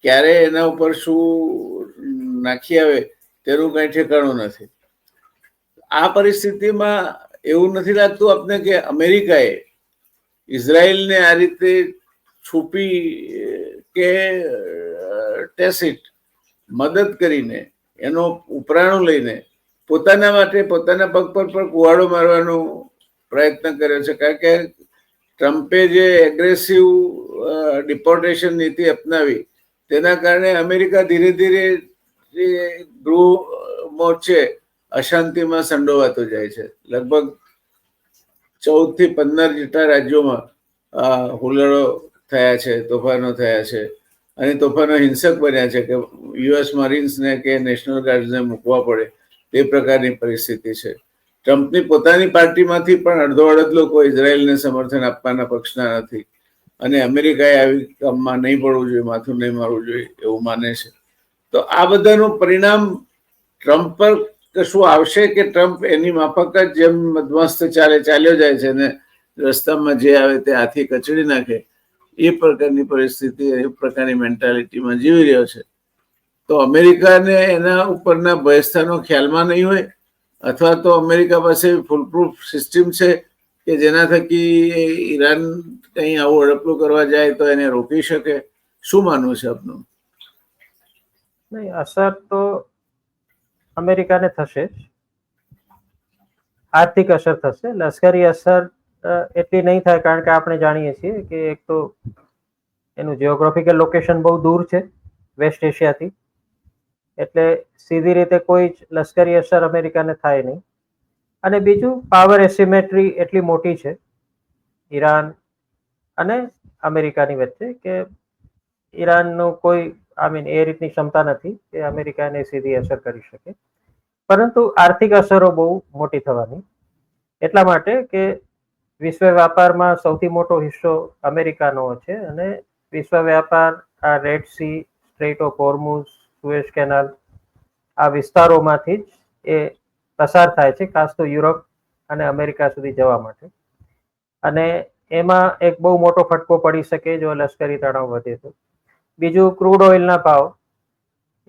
ક્યારે એના ઉપર શું નાખી આવે તેનું કઈ ઠેકાણું નથી. આ પરિસ્થિતિમાં એવું નથી લાગતું આપને કે અમેરિકાએ ઇઝરાયલને આ રીતે છુપી કે ટેસિટ મદદ કરીને, એનો ઉપરાણું લઈને પોતાના માટે પોતાના પગ પર પણ કુવાડો મારવાનો પ્રયત્ન કર્યો છે? કારણ કે ટ્રમ્પે જે એગ્રેસિવ ડિપોર્ટેશન નીતિ અપનાવી તેના કારણે અમેરિકા ધીરે ધીરે ગૃહ મોરચે અશાંતિમાં સંડોવાતો જાય છે. લગભગ 14 થી 15 જેટલા રાજ્યોમાં હુલ્લડો થયા છે, તોફાનો થયા છે અને તોફાનો હિંસક બન્યા છે કે યુએસ મરીન્સને કે નેશનલ ગાર્ડ્સને મૂકવા પડે તે પ્રકારની પરિસ્થિતિ છે. ટ્રમ્પની પોતાની પાર્ટીમાંથી પણ અડધો અડધ લોકો ઇઝરાયલને સમર્થન આપવાના પક્ષના નથી અને અમેરિકાએ આવી કામમાં નહીં પડવું જોઈએ, માથું નહીં મારવું જોઈએ એવું માને છે. તો આ બધાનું પરિણામ ટ્રમ્પ પર કશું આવશે કે ટ્રમ્પ એની માફક જ જેમ મધમસ્ત ચાલ્યો જાય છે ને રસ્તામાં જે આવે તે હાથી કચડી નાખે એ પ્રકારની પરિસ્થિતિ, એ પ્રકારની મેન્ટાલિટીમાં જીવી રહ્યો છે? તો અમેરિકાને એના ઉપરના ભયસ્થાનો ખ્યાલમાં નહીં હોય, અથવા તો અમેરિકા પાસે ફૂલપ્રૂફ સિસ્ટમ છે કે જેના થકી ઈરાન કંઈ આવું હડપલું કરવા જાય તો એને રોકી શકે? શું માનવું છે આપનું? નહીં, અસર તો અમેરિકાને થશે જ. આર્થિક અસર થશે, લશ્કરી અસર એટલી નહીં થાય, કારણ કે આપણે જાણીએ છીએ કે એક તો એનું જીઓગ્રાફિકલ લોકેશન બહુ દૂર છે વેસ્ટ એશિયાથી, એટલે સીધી રીતે કોઈ જ લશ્કરી અસર અમેરિકાને થાય નહીં. અને બીજું, પાવર એસિમેટ્રી એટલી મોટી છે ઈરાન અને અમેરિકાની વચ્ચે કે ઈરાનનું કોઈ એ રીતની ક્ષમતા નથી કે અમેરિકાને સીધી અસર કરી શકે, પરંતુ આર્થિક અસરો બહુ મોટી થવાની, એટલા માટે કે વિશ્વ વ્યાપારમાં સૌથી મોટો હિસ્સો અમેરિકાનો છે અને વિશ્વ વ્યાપાર આ red sea, strait of Hormuz, Suez canal આ વિસ્તારોમાંથી જ એ પસાર થાય છે, ખાસ તો યુરોપ અને અમેરિકા સુધી જવા માટે. અને એમાં એક બહુ મોટો ફટકો પડી શકે જો લશ્કરી તણાવ વધે તો. બીજું, ક્રૂડ ઓઇલના ભાવ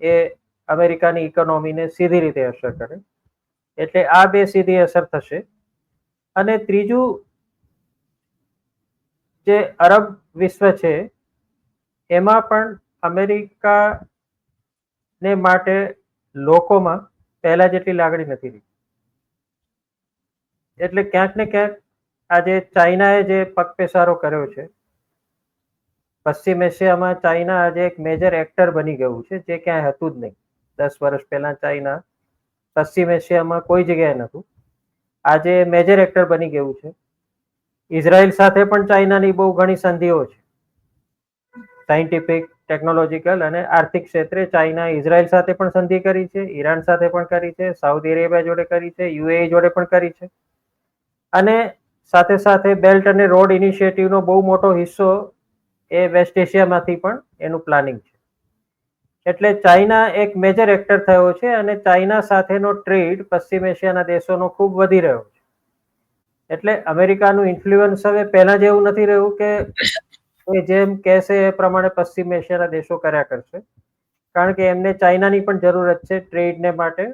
એ અમેરિકાની ઇકોનોમીને સીધી રીતે અસર કરે, એટલે આ બે સીધી અસર થશે. અને ત્રીજું, જે અરબ વિશ્વ છે એમાં પણ અમેરિકાને માટે લોકોમાં પહેલા જેટલી લાગણી નથી રહી. એટલે ક્યાંક ને ક્યાંક આજે ચાઇનાએ જે પગપેસારો કર્યો છે, પશ્ચિમ એશિયામાં ચાઇના આજે એક મેજર એક્ટર બની ગયું છે, જે ક્યાંય હતું જ નહીં. 10 વર્ષ પહેલા ચાઇના પશ્ચિમ એશિયામાં કોઈ જગ્યાએ નહોતું, આજે મેજર એક્ટર બની ગયું છે. ઇઝરાયલ સાથે પણ ચાઇનાની બહુ ઘણી સંધિઓ છે, સાયન્ટિફિક, ટેકનોલોજીકલ અને આર્થિક ક્ષેત્રે. ચાઇના ઇઝરાયલ સાથે પણ સંધિ કરી છે, ઈરાન સાથે પણ કરી છે, સાઉદી અરેબિયા જોડે કરી છે, યુએઈ જોડે પણ કરી છે. અને સાથે સાથે બેલ્ટ અને રોડ ઇનિશિયેટિવનો બહુ મોટો હિસ્સો એ વેસ્ટ એશિયામાંથી પણ એનું પ્લાનિંગ છે. એટલે ચાઇના એક મેજર એક્ટર થયો છે અને ચાઇના સાથેનો ટ્રેડ પશ્ચિમ એશિયાના દેશોનો ખૂબ વધી રહ્યો છે. એટલે અમેરિકાનું ઇન્ફ્લુઅન્સ હવે પહેલા જેવું નથી રહ્યું કે એ જેમ કહેશે એ પ્રમાણે પશ્ચિમ એશિયાના દેશો કર્યા કરશે, કારણ કે એમને ચાઇનાની પણ જરૂરત છે ટ્રેડને માટે,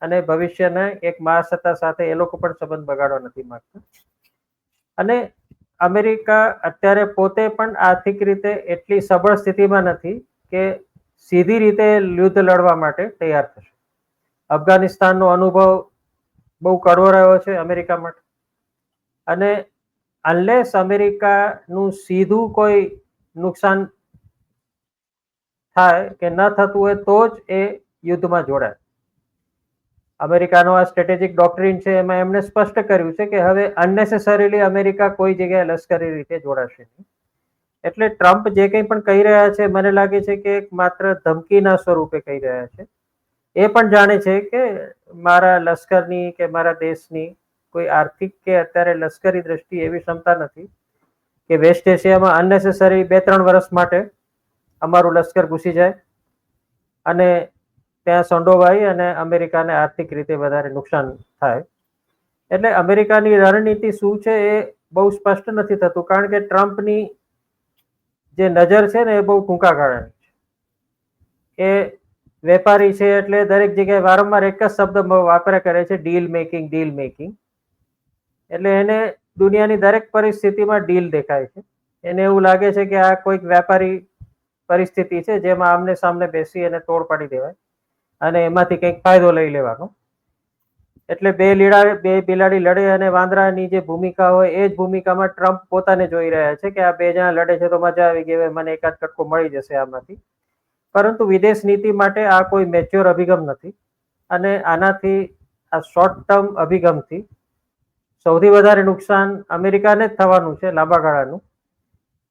અને ભવિષ્યના એક મહાસત્તા સાથે એ લોકો પણ સંબંધ બગાડવા નથી માંગતા. અને અમેરિકા અત્યારે પોતે પણ આર્થિક રીતે એટલી સબળ સ્થિતિમાં નથી કે સીધી રીતે યુદ્ધ લડવા માટે તૈયાર થશે. અફઘાનિસ્તાનનો અનુભવ બહુ કડવો રહ્યો છે અમેરિકા માટે, અને અનલેસ અમેરિકાનું સીધું કોઈ નુકસાન થાય કે ન થતું હોય તો જ એ યુદ્ધમાં જોડાય. અમેરિકાનો આ સ્ટ્રેટેજિક ડોક્ટ્રીન છે, એમાં એમણે સ્પષ્ટ કર્યું છે કે હવે અનનેસેસરીલી અમેરિકા કોઈ જગ્યાએ લશ્કરી રીતે જોડાશે નહીં. એટલે ટ્રમ્પ જે કંઈ પણ કહી રહ્યા છે, મને લાગે છે કે માત્ર ધમકીના સ્વરૂપે કહી રહ્યા છે. એ પણ જાણે છે કે મારા લશ્કરની કે મારા દેશની કોઈ આર્થિક કે અત્યારે લશ્કરી દ્રષ્ટિ એવી ક્ષમતા નથી કે વેસ્ટ એશિયામાં અનનેસેસરી 2-3 વર્ષ માટે અમારું લશ્કર ઘૂસી જાય અને ત્યાં સંડોવાઈ અને અમેરિકાને આર્થિક રીતે વધારે નુકસાન થાય. એટલે અમેરિકાની રણનીતિ શું છે એ બહુ સ્પષ્ટ નથી થતું, કારણ કે ટ્રમ્પની જે નજર છે ને એ બહુ ટૂંકા ગાળાની છે. એ વેપારી છે એટલે દરેક જગ્યાએ વારંવાર એક જ શબ્દ વાપર્યા કરે છે, ડીલ મેકિંગ, ડીલ મેકિંગ. એટલે એને દુનિયાની દરેક પરિસ્થિતિમાં ડીલ દેખાય છે. એને એવું લાગે છે કે આ કોઈક વ્યાપારી પરિસ્થિતિ છે જેમાં આમને સામને બેસી અને તોડ પાડી દેવાય અને એમાંથી કંઈક ફાયદો લઈ લેવાનો. એટલે બે બિલાડી લડે અને વાંદરાની જે ભૂમિકા હોય એ જ ભૂમિકામાં ટ્રમ્પ પોતાને જોઈ રહ્યા છે કે આ બે જણા લડે છે તો મજા આવી ગઈ, મને એકાદ કટકો મળી જશે આમાંથી. પરંતુ વિદેશ નીતિ માટે આ કોઈ મેચ્યોર અભિગમ નથી, અને આનાથી આ શોર્ટ ટર્મ અભિગમથી સૌથી વધારે નુકસાન અમેરિકાને જ થવાનું છે લાંબા ગાળાનું.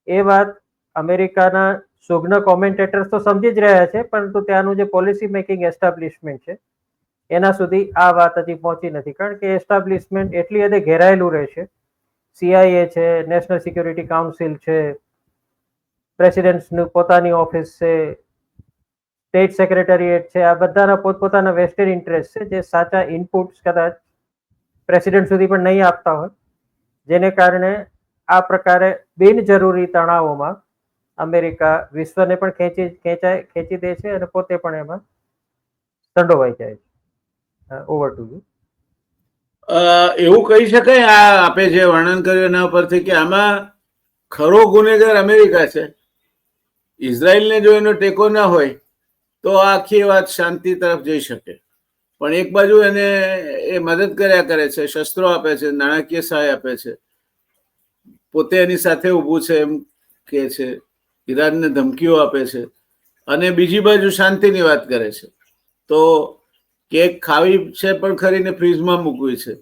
એ વાત અમેરિકાના સુજ્ઞ કોમેન્ટેટર્સ તો સમજી જ રહ્યા છે, પરંતુ ત્યાંનું જે પોલિસી મેકિંગ એસ્ટાબ્લિશમેન્ટ છે એના સુધી આ વાત હજી પહોંચી નથી, કારણ કે એસ્ટાબ્લિશમેન્ટ એટલી હદે ઘેરાયેલું રહેશે. CIA છે, નેશનલ સિક્યુરિટી કાઉન્સિલ છે, પ્રેસિડેન્ટની પોતાની ઓફિસ છે, સ્ટેટ સેક્રેટરીએટ છે, આ બધાના પોતપોતાના વેસ્ટેડ ઇન્ટરેસ્ટ છે, જે સાચા ઇનપુટ્સ કદાચ પ્રેસિડેન્ટ સુધી પણ નહીં આપતા હોય, જેને કારણે આ પ્રકારે બિનજરૂરી તણાવોમાં અમેરિકા વિશ્વને પણ ખેંચી દે છે અને પોતે પણ એમાં સંડોવાઈ જાય છે. Over to you. એવું કહી શકાય આ આપે જે વર્ણન કર્યું એના પરથી કે આમાં ખરો ગુનેગાર અમેરિકા છે. ઇઝરાયલને જો એનો ટેકો ના હોય તો આખી વાત શાંતિ તરફ જઈ શકે, પણ એક બાજુ એને એ મદદ કર્યા કરે છે, શસ્ત્રો આપે છે, નાણાકીય સહાય આપે છે, પોતે એની સાથે ઊભું છે એમ કે છે, ઈરાનને ધમકીઓ આપે છે, અને બીજી બાજુ શાંતિની વાત કરે છે. તો કેક ખાવી છે પણ ખરીને ફ્રીજમાં મૂકવી છે.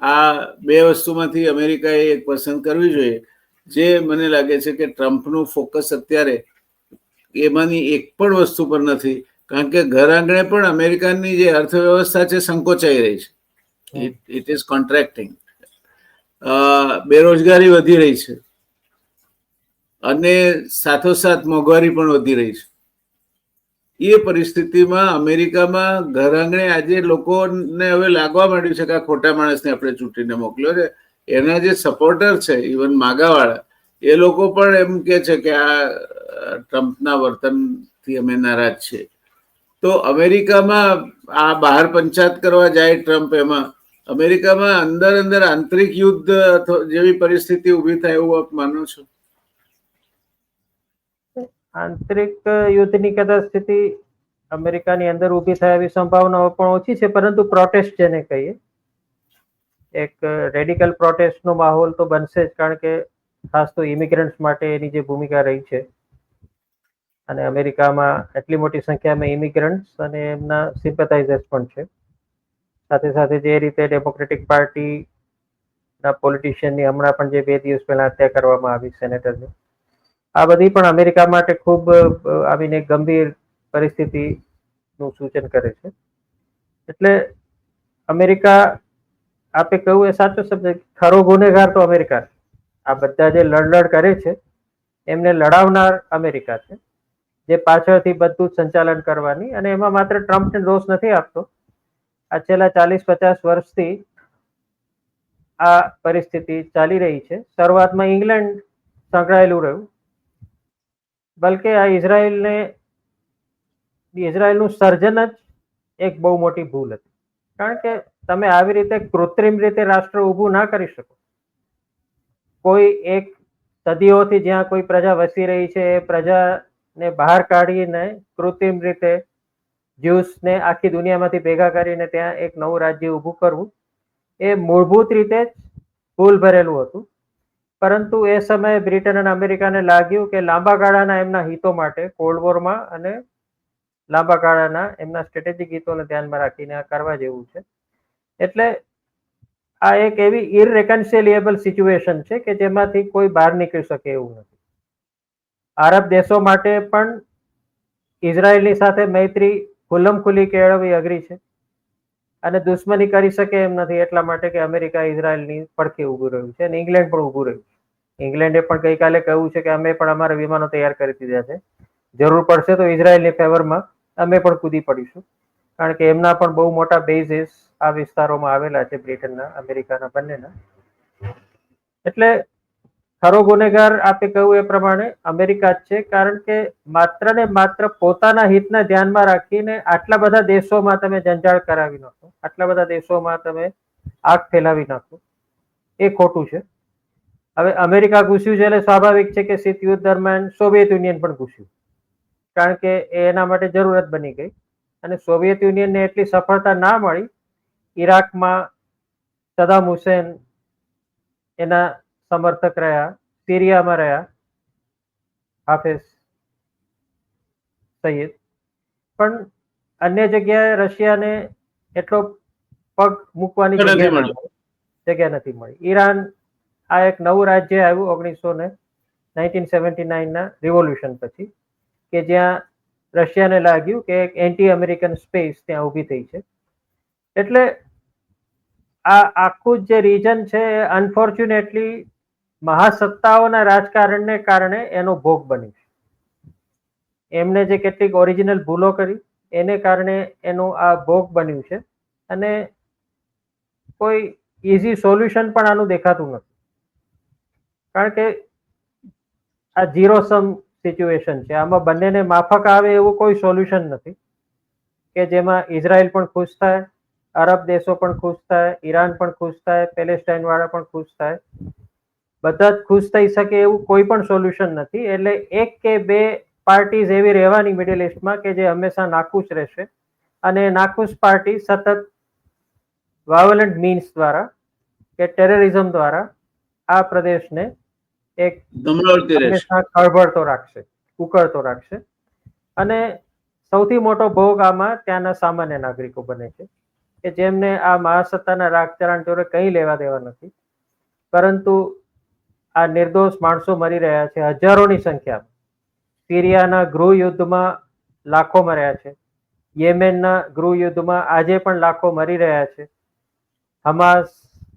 આ બે વસ્તુમાંથી અમેરિકાએ એક પસંદ કરવી જોઈએ. જે મને લાગે છે કે ટ્રમ્પનું ફોકસ અત્યારે એમાંની એક પણ વસ્તુ પર નથી, કારણ કે ઘર આંગણે પણ અમેરિકાની જે અર્થવ્યવસ્થા છે સંકોચાઈ રહી છે. It is contracting. બેરોજગારી વધી રહી છે અને સાથોસાથ મોંઘવારી પણ વધી રહી છે. એ પરિસ્થિતિમાં અમેરિકામાં ઘર આંગણે આજે લોકોને હવે લાગવા માંડ્યું છે કે આ ખોટા માણસને આપણે ચૂંટીને મોકલ્યો છે. એના જે સપોર્ટર છે, ઇવન માગાવાળા, એ લોકો પણ એમ કે છે કે આ ટ્રમ્પના વર્તનથી અમે નારાજ છે. તો અમેરિકામાં આ બહાર પંચાયત કરવા જાય ટ્રમ્પ, એમાં અમેરિકામાં અંદર અંદર આંતરિક યુદ્ધ જેવી પરિસ્થિતિ ઊભી થાય એવું આપ માનો છો? આંતરિક યુદ્ધની કદાચ સ્થિતિ અમેરિકાની અંદર ઊભી થાય એવી સંભાવનાઓ પણ ઓછી છે, પરંતુ પ્રોટેસ્ટ જેને કહીએ, એક રેડિકલ પ્રોટેસ્ટનો માહોલ તો બનશે જ, કારણ કે ખાસ તો ઇમિગ્રન્ટ્સ માટે એની જે ભૂમિકા રહી છે, અને અમેરિકામાં એટલી મોટી સંખ્યામાં ઇમિગ્રન્ટ્સ અને એમના સિમ્પેથાઇઝર્સ પણ છે. સાથે સાથે જે રીતે ડેમોક્રેટિક પાર્ટીના પોલિટિશિયનની હમણાં પણ જે 2 દિવસ પહેલા હત્યા કરવામાં આવી સેનેટરની, આ બધી પણ અમેરિકા માટે ખૂબ આવીને ગંભીર પરિસ્થિતિનું સૂચન કરે છે. એટલે અમેરિકા, આપે કહ્યું એ સાચો શબ્દ, ખરો ગુનેગાર તો અમેરિકા છે. આ બધા જે લડ કરે છે એમને લડાવનાર અમેરિકા છે, જે પાછળથી બધું જ સંચાલન કરવાની. અને એમાં માત્ર ટ્રમ્પને દોષ નથી આપતો. આ છેલ્લા 40-50 વર્ષથી આ પરિસ્થિતિ ચાલી રહી છે. શરૂઆતમાં ઇંગ્લેન્ડ સંકળાયેલું રહ્યું, બલકે આ ઇઝરાયલનું સર્જન જ એક બહુ મોટી ભૂલ હતી, કારણ કે તમે આવી રીતે કૃત્રિમ રીતે રાષ્ટ્ર ઊભું ના કરી શકો. કોઈ એક સદીઓથી જ્યાં કોઈ પ્રજા વસી રહી છે, એ પ્રજાને બહાર કાઢીને કૃત્રિમ રીતે જ્યુસને આખી દુનિયામાંથી ભેગા કરીને ત્યાં એક નવું રાજ્ય ઊભું કરવું, એ મૂળભૂત રીતે જ ભૂલ ભરેલું હતું. પરંતુ એ સમયે બ્રિટન અને અમેરિકાને લાગ્યું કે લાંબા ગાળાના એમના હિતો માટે, કોલ્ડ વોરમાં અને લાંબા ગાળાના એમના સ્ટ્રેટેજિક હિતોને ધ્યાનમાં રાખીને આ કરવા જેવું છે. એટલે આ એક એવી ઇરરેકન્સિલિયેબલ સિચ્યુએશન છે કે જેમાંથી કોઈ બહાર નીકળી શકે એવું નથી. આરબ દેશો માટે પણ ઇઝરાયલની સાથે મૈત્રી ખુલ્લમખુલ્લી કેળવવી અઘરી છે, અને દુશ્મની કરી શકે એમ નથી, એટલા માટે કે અમેરિકા ઇઝરાયલની પડખે ઊભું રહ્યું છે, અને ઇંગ્લેન્ડ પણ ઊભું રહ્યું છે. ઇંગ્લેન્ડે પણ ગઈકાલે કહ્યું છે કે અમે પણ અમારા વિમાનો તૈયાર કરી દીધા છે, જરૂર પડશે તો ઇઝરાયલની ફેવરમાં અમે પણ કૂદી પડીશું, કારણ કે એમના પણ બહુ મોટા બેઝિસ આ વિસ્તારોમાં આવેલા છે, બ્રિટનના, અમેરિકાના, બંનેના. એટલે ખરો ગુનેગાર આપે કહ્યું એ પ્રમાણે અમેરિકા જ છે, કારણ કે માત્ર ને માત્ર પોતાના હિતને ધ્યાનમાં રાખીને આટલા બધા દેશોમાં તમે જંજાળ કરાવી નાખો, આટલા બધા દેશોમાં તમે આગ ફેલાવી નાખો, એ ખોટું છે. હવે અમેરિકા ઘૂસ્યું છે એટલે સ્વાભાવિક છે કે શીત યુદ્ધ દરમિયાન સોવિયત યુનિયન પણ ઘૂસ્યું, કારણ કે એના માટે જરૂરત બની ગઈ. અને સોવિયત યુનિયનને એટલી સફળતા ના મળી. ઈરાકમાં સદામ હુસેન એના સમર્થક રહ્યા, સિરિયામાં રહ્યા હાફિઝ સઈદ, પણ અન્ય જગ્યાએ રશિયાને એટલો પગ મૂકવાની જગ્યા નથી મળી. ઈરાન, આ એક નવું રાજ્ય આવ્યું 1979 ના રિવોલ્યુશન પછી, કે જ્યાં રશિયાને લાગ્યું કે એક એન્ટી અમેરિકન સ્પેસ ત્યાં ઊભી થઈ છે. એટલે આ આખું જે રીજન છે એ અનફોર્ચ્યુનેટલી મહાસત્તાઓના રાજકારણને કારણે એનો ભોગ બન્યું છે. એમને જે કેટલીક ઓરિજિનલ ભૂલો કરી એને કારણે એનું આ ભોગ બન્યું છે, અને કોઈ ઇઝી સોલ્યુશન પણ આનું દેખાતું નથી, કારણ કે આ ઝીરો સમ સિચ્યુએશન છે. આમાં બંનેને માફક આવે એવું કોઈ સોલ્યુશન નથી કે જેમાં ઇઝરાયલ પણ ખુશ થાય, અરબ દેશો પણ ખુશ થાય, ઈરાન પણ ખુશ થાય, પેલેસ્ટાઇન વાળા પણ ખુશ થાય, બધા જ ખુશ થઈ શકે એવું કોઈ પણ સોલ્યુશન નથી. એટલે એક કે બે પાર્ટીઝ એવી રહેવાની મિડલ ઇસ્ટમાં કે જે હંમેશા નાખુશ રહેશે, અને નાખુશ પાર્ટી સતત વાયોલન્ટ મીન્સ દ્વારા કે ટેરરિઝમ દ્વારા આ પ્રદેશને એક હંમેશા ખળભળતો રાખશે, ઉકળતો રાખશે. અને સૌથી મોટો ભોગ આમાં ત્યાંના સામાન્ય નાગરિકો બને છે, કે જેમને આ મહાસત્તાના રાજકારણ જોડે કંઈ લેવા દેવા નથી, પરંતુ આ નિર્દોષ માણસો મરી રહ્યા છે હજારોની સંખ્યામાં. સિરિયાના ગૃહ યુદ્ધમાં લાખો મર્યા છે. યેમેનના ગૃહ યુદ્ધમાં આજે પણ લાખો મરી રહ્યા છે. હમાસ,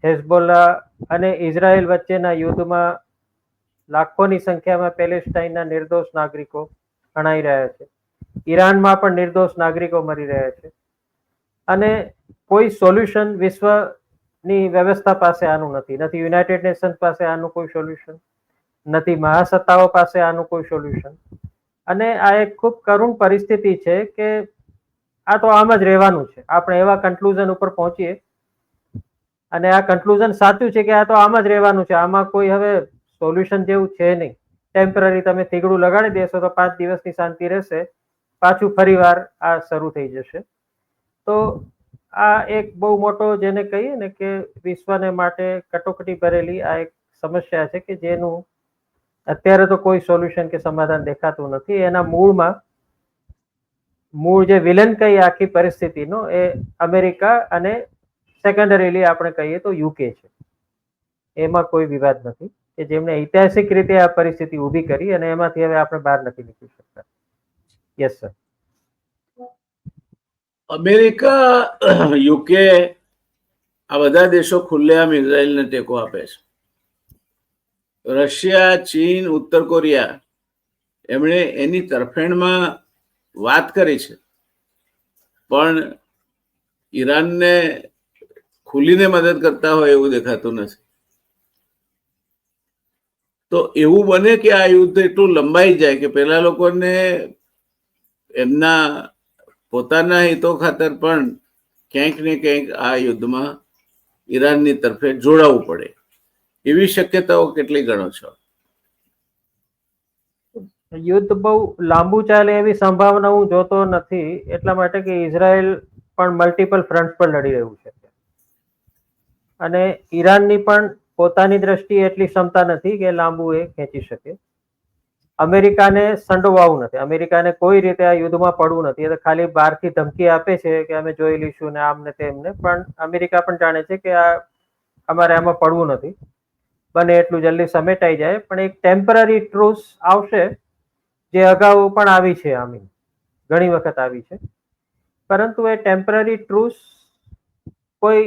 હેઝબોલા અને ઇઝરાયલ વચ્ચેના યુદ્ધમાં લાખોની સંખ્યામાં પેલેસ્ટાઇનના નિર્દોષ નાગરિકો હણાઈ રહ્યા છે. ઈરાનમાં પણ નિર્દોષ નાગરિકો મરી રહ્યા છે. અને કોઈ સોલ્યુશન વિશ્વની વ્યવસ્થા પાસે આનું નથી. નથી યુનાઇટેડ નેશન્સ પાસે આનું કોઈ સોલ્યુશન, નથી મહાસત્તાઓ પાસે આનું કોઈ સોલ્યુશન. અને આ એક ખૂબ કરુણ પરિસ્થિતિ છે કે આ તો આમ જ રહેવાનું છે. આપણે એવા કન્ક્લુઝન ઉપર પહોંચીએ અને આ કન્ક્લુઝન સાચું છે કે આ તો આમ જ રહેવાનું છે, આમાં કોઈ હવે સોલ્યુશન જેવું છે નહીં. ટેમ્પરરી તમે થીગડું લગાડી દેશો તો 5 દિવસની શાંતિ રહેશે, પાછું ફરીવાર આ શરૂ થઈ જશે. તો આ એક બહુ મોટો જેને કહીએ ને કે વિશ્વને માટે કટોકટી ભરેલી આ એક સમસ્યા છે કે જેનું અત્યારે તો કોઈ સોલ્યુશન કે સમાધાન દેખાતું નથી. એના મૂળ જે વિલન કઈ આખી પરિસ્થિતિનો એ અમેરિકા અને સેકન્ડરીલી આપણે કહીએ તો યુકે છે. એમાં કોઈ વિવાદ નથી કે જેમણે ઐતિહાસિક રીતે આ પરિસ્થિતિ ઊભી કરી અને એમાંથી હવે આપણે બહાર નથી નીકળી શકતા. Yes sir. અમેરિકા, યુકે આ બધા દેશો ખુલ્લેઆમ ઇઝરાયલને ટેકો આપે છે. રશિયા, ચીન, ઉત્તર કોરિયા એમણે એની તરફેણમાં વાત કરી છે, પણ ઈરાનને ખુલીને મદદ કરતા હોય એવું દેખાતું નથી. તો એવું બને કે આ યુદ્ધ એટલું લંબાઈ જાય કે પેલા લોકોને એમના પોતાના હિતો ખાતર પણ ક્યાંક ને ક્યાંક આ યુદ્ધમાં ઈરાનની તરફે જોડાવવું પડે, એવી શક્યતાઓ કેટલી ગણો છો? યુદ્ધ બહુ લાંબુ ચાલે એવી સંભાવના હું જોતો નથી, એટલા માટે કે ઇઝરાયલ પણ મલ્ટિપલ ફ્રન્ટ પર લડી રહ્યું છે અને ઈરાનની પણ પોતાની દ્રષ્ટિએ એટલી ક્ષમતા નથી કે લાંબુ એ ખેંચી શકે. અમેરિકાને સંડોવાવું નથી, અમેરિકાને કોઈ રીતે આ યુદ્ધમાં પડવું નથી. એ તો ખાલી બહારથી ધમકી આપે છે કે અમે જોઈ લઈશું ને આમને તેમને, પણ અમેરિકા પણ જાણે છે કે આ અમારે આમાં પડવું નથી, બને એટલું જલ્દી સમેટાઈ જાય. પણ એક ટેમ્પરરી ટ્રુસ આવશે, જે અગાઉ પણ આવી છે, આમી ઘણી વખત આવી છે, પરંતુ એ ટેમ્પરરી ટ્રુસ કોઈ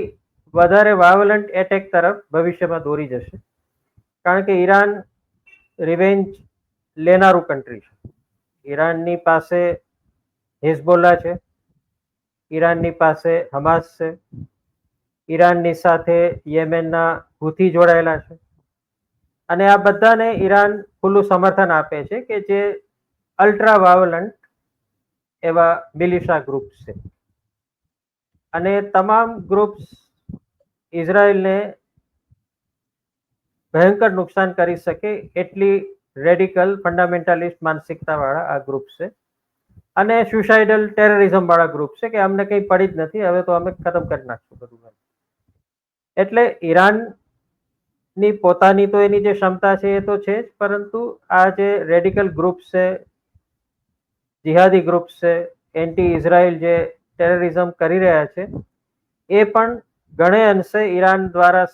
વધારે વાયોલન્ટ એટેક તરફ ભવિષ્યમાં દોરી જશે. કારણ કે ઈરાન રિવેન્જ લેનારું કન્ટ્રી છે. ઈરાનની પાસે હિઝબોલા છે, ઈરાનની પાસે હમાસ છે, ઈરાનની સાથે યેમેનના હુથી જોડાયેલા છે અને આ બધાને ઈરાન ખુલ્લું સમર્થન આપે છે કે જે અલ્ટ્રા વાયોલન્ટ એવા મિલિશા ગ્રુપ્સ છે. અને તમામ ગ્રુપ્સ ઇઝરાયલને ભયંકર નુકસાન કરી શકે એટલી રેડિકલ ફંડામેન્ટાલિસ્ટ માનસિકતા વાળા આ ગ્રુપ છે અને સુસાઇડલ ટેરરિઝમ વાળા ગ્રુપ છે કે અમને કંઈ પડી જ નથી, હવે તો અમે ખતમ કરી નાખશું બધું. એટલે ઈરાનની પોતાની તો એની જે ક્ષમતા છે એ તો છે જ, પરંતુ આ જે રેડિકલ ગ્રુપ્સ છે, જિહાદી ગ્રુપ્સ છે, એન્ટી ઇઝરાયલ જે ટેરરિઝમ કરી રહ્યા છે, એ પણ ઘણે અંશે ઈરાન દ્વારા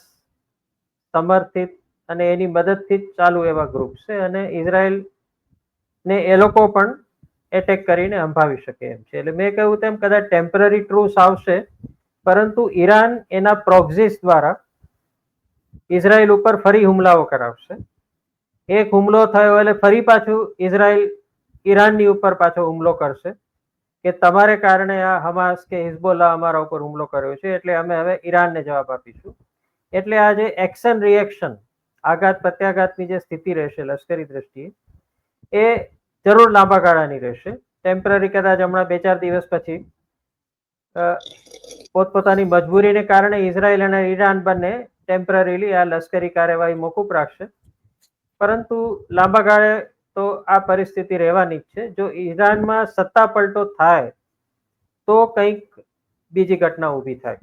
સમર્થિત અને એની મદદથી જ ચાલુ એવા ગ્રુપ છે અને ઇઝરાયલ ને એ લોકો પણ એટેક કરીને સંભાવી શકે એમ છે. એટલે મેં કહ્યું તેમ કદાચ ટેમ્પરરી ટ્રુસ આવશે, પરંતુ ઈરાન એના પ્રોક્સીસ દ્વારા ઇઝરાયલ ઉપર ફરી હુમલાઓ કરાવશે. એક હુમલો થયો એટલે ફરી પાછું ઇઝરાયલ ઈરાનની ઉપર પાછો હુમલો કરશે કે તમારે કારણે આ હમાસ કે હિઝબોલા અમારા ઉપર હુમલો કર્યો છે, એટલે અમે હવે ઈરાનને જવાબ આપીશું. એટલે આ જે એક્શન રિએક્શન, આઘાત પ્રત્યાઘાતની જે સ્થિતિ રહેશે લશ્કરી દ્રષ્ટિએ, એ જરૂર લાંબા ગાળાની રહેશે. ટેમ્પરરી કદાચ હમણાં 2-4 દિવસ પછી પોતપોતાની મજબૂરીને કારણે ઇઝરાયલ અને ઈરાન બંને ટેમ્પરરીલી આ લશ્કરી કાર્યવાહી મોકૂફ રાખશે, પરંતુ લાંબા ગાળે તો આ પરિસ્થિતિ રહેવાની જ છે. જો ઈરાનમાં સત્તા પલટો થાય તો કંઈક બીજી ઘટના ઊભી થાય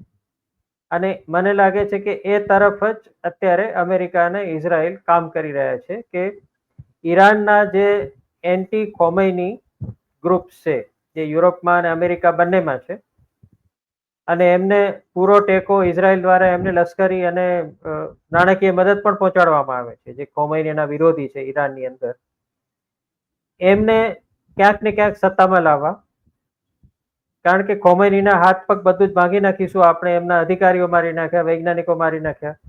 અને મને લાગે છે કે એ તરફ જ અત્યારે અમેરિકા અને ઇઝરાયલ કામ કરી રહ્યા છે કે ઈરાનના જે એન્ટી ખોમૈની ગ્રુપ્સ છે, જે યુરોપમાં અને અમેરિકા બંનેમાં છે, અને એમને પૂરો ટેકો ઇઝરાયલ દ્વારા એમને લશ્કરી અને નાણાકીય મદદ પણ પહોંચાડવામાં આવે છે, જે ખોમૈનીના વિરોધી છે ઈરાનની અંદર. એમને ક્યાંક ને ક્યાંક સત્તામાં લાવવા, કારણ કે ખોમૈનીના હાથ પગ બધું જ ભાંગી નાખીશું આપણે, એમના અધિકારીઓ મારી નાખ્યા, વૈજ્ઞાનિકો મારી નાખ્યા,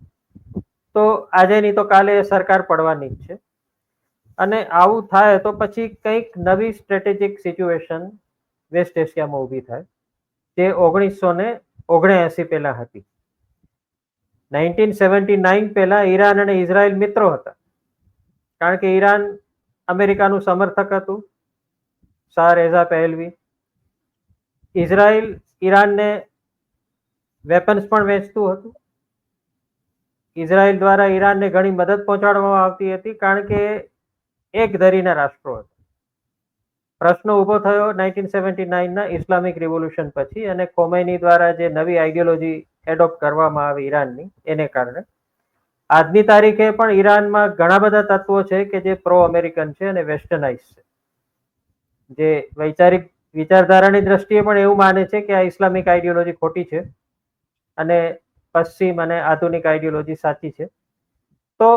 તો આજે નહીં તો કાલે એ સરકાર પડવાની જ છે. અને આવું થાય તો પછી કંઈક નવી સ્ટ્રેટેજિક સિચ્યુએશન વેસ્ટ એશિયામાં ઊભી થાય, જે 1979 પહેલા હતી. 1979 પહેલા ઈરાન અને ઇઝરાયલ મિત્રો હતા, કારણ કે ઈરાન અમેરિકાનું સમર્થક હતું, શાહ રેઝા પહેલવી. ઇઝરાયલ ઈરાનને વેપન્સ પણ વેચતું હતું. ઇઝરાયલ દ્વારા ઈરાનને ઘણી મદદ પહોંચાડવામાં આવતી હતી, કારણ કે એક ધરીના રાષ્ટ્રો હતા. પ્રશ્ન ઊભો થયો 1979ના ઇસ્લામિક રિવોલ્યુશન પછી, અને ખોમૈની દ્વારા જે નવી આઈડિયોલોજી એડોપ્ટ કરવામાં આવી ઈરાનની, એને કારણે આજની તારીખે પણ ઈરાનમાં ઘણા બધા તત્વો છે કે જે પ્રો અમેરિકન છે અને વેસ્ટર્નાઇઝ છે, જે વૈચારિક વિચારધારાની દ્રષ્ટિએ પણ એવું માને છે કે આ ઇસ્લામિક આઈડિયોલોજી ખોટી છે અને પશ્ચિમ અને આધુનિક આઈડિયોલોજી સાચી છે. તો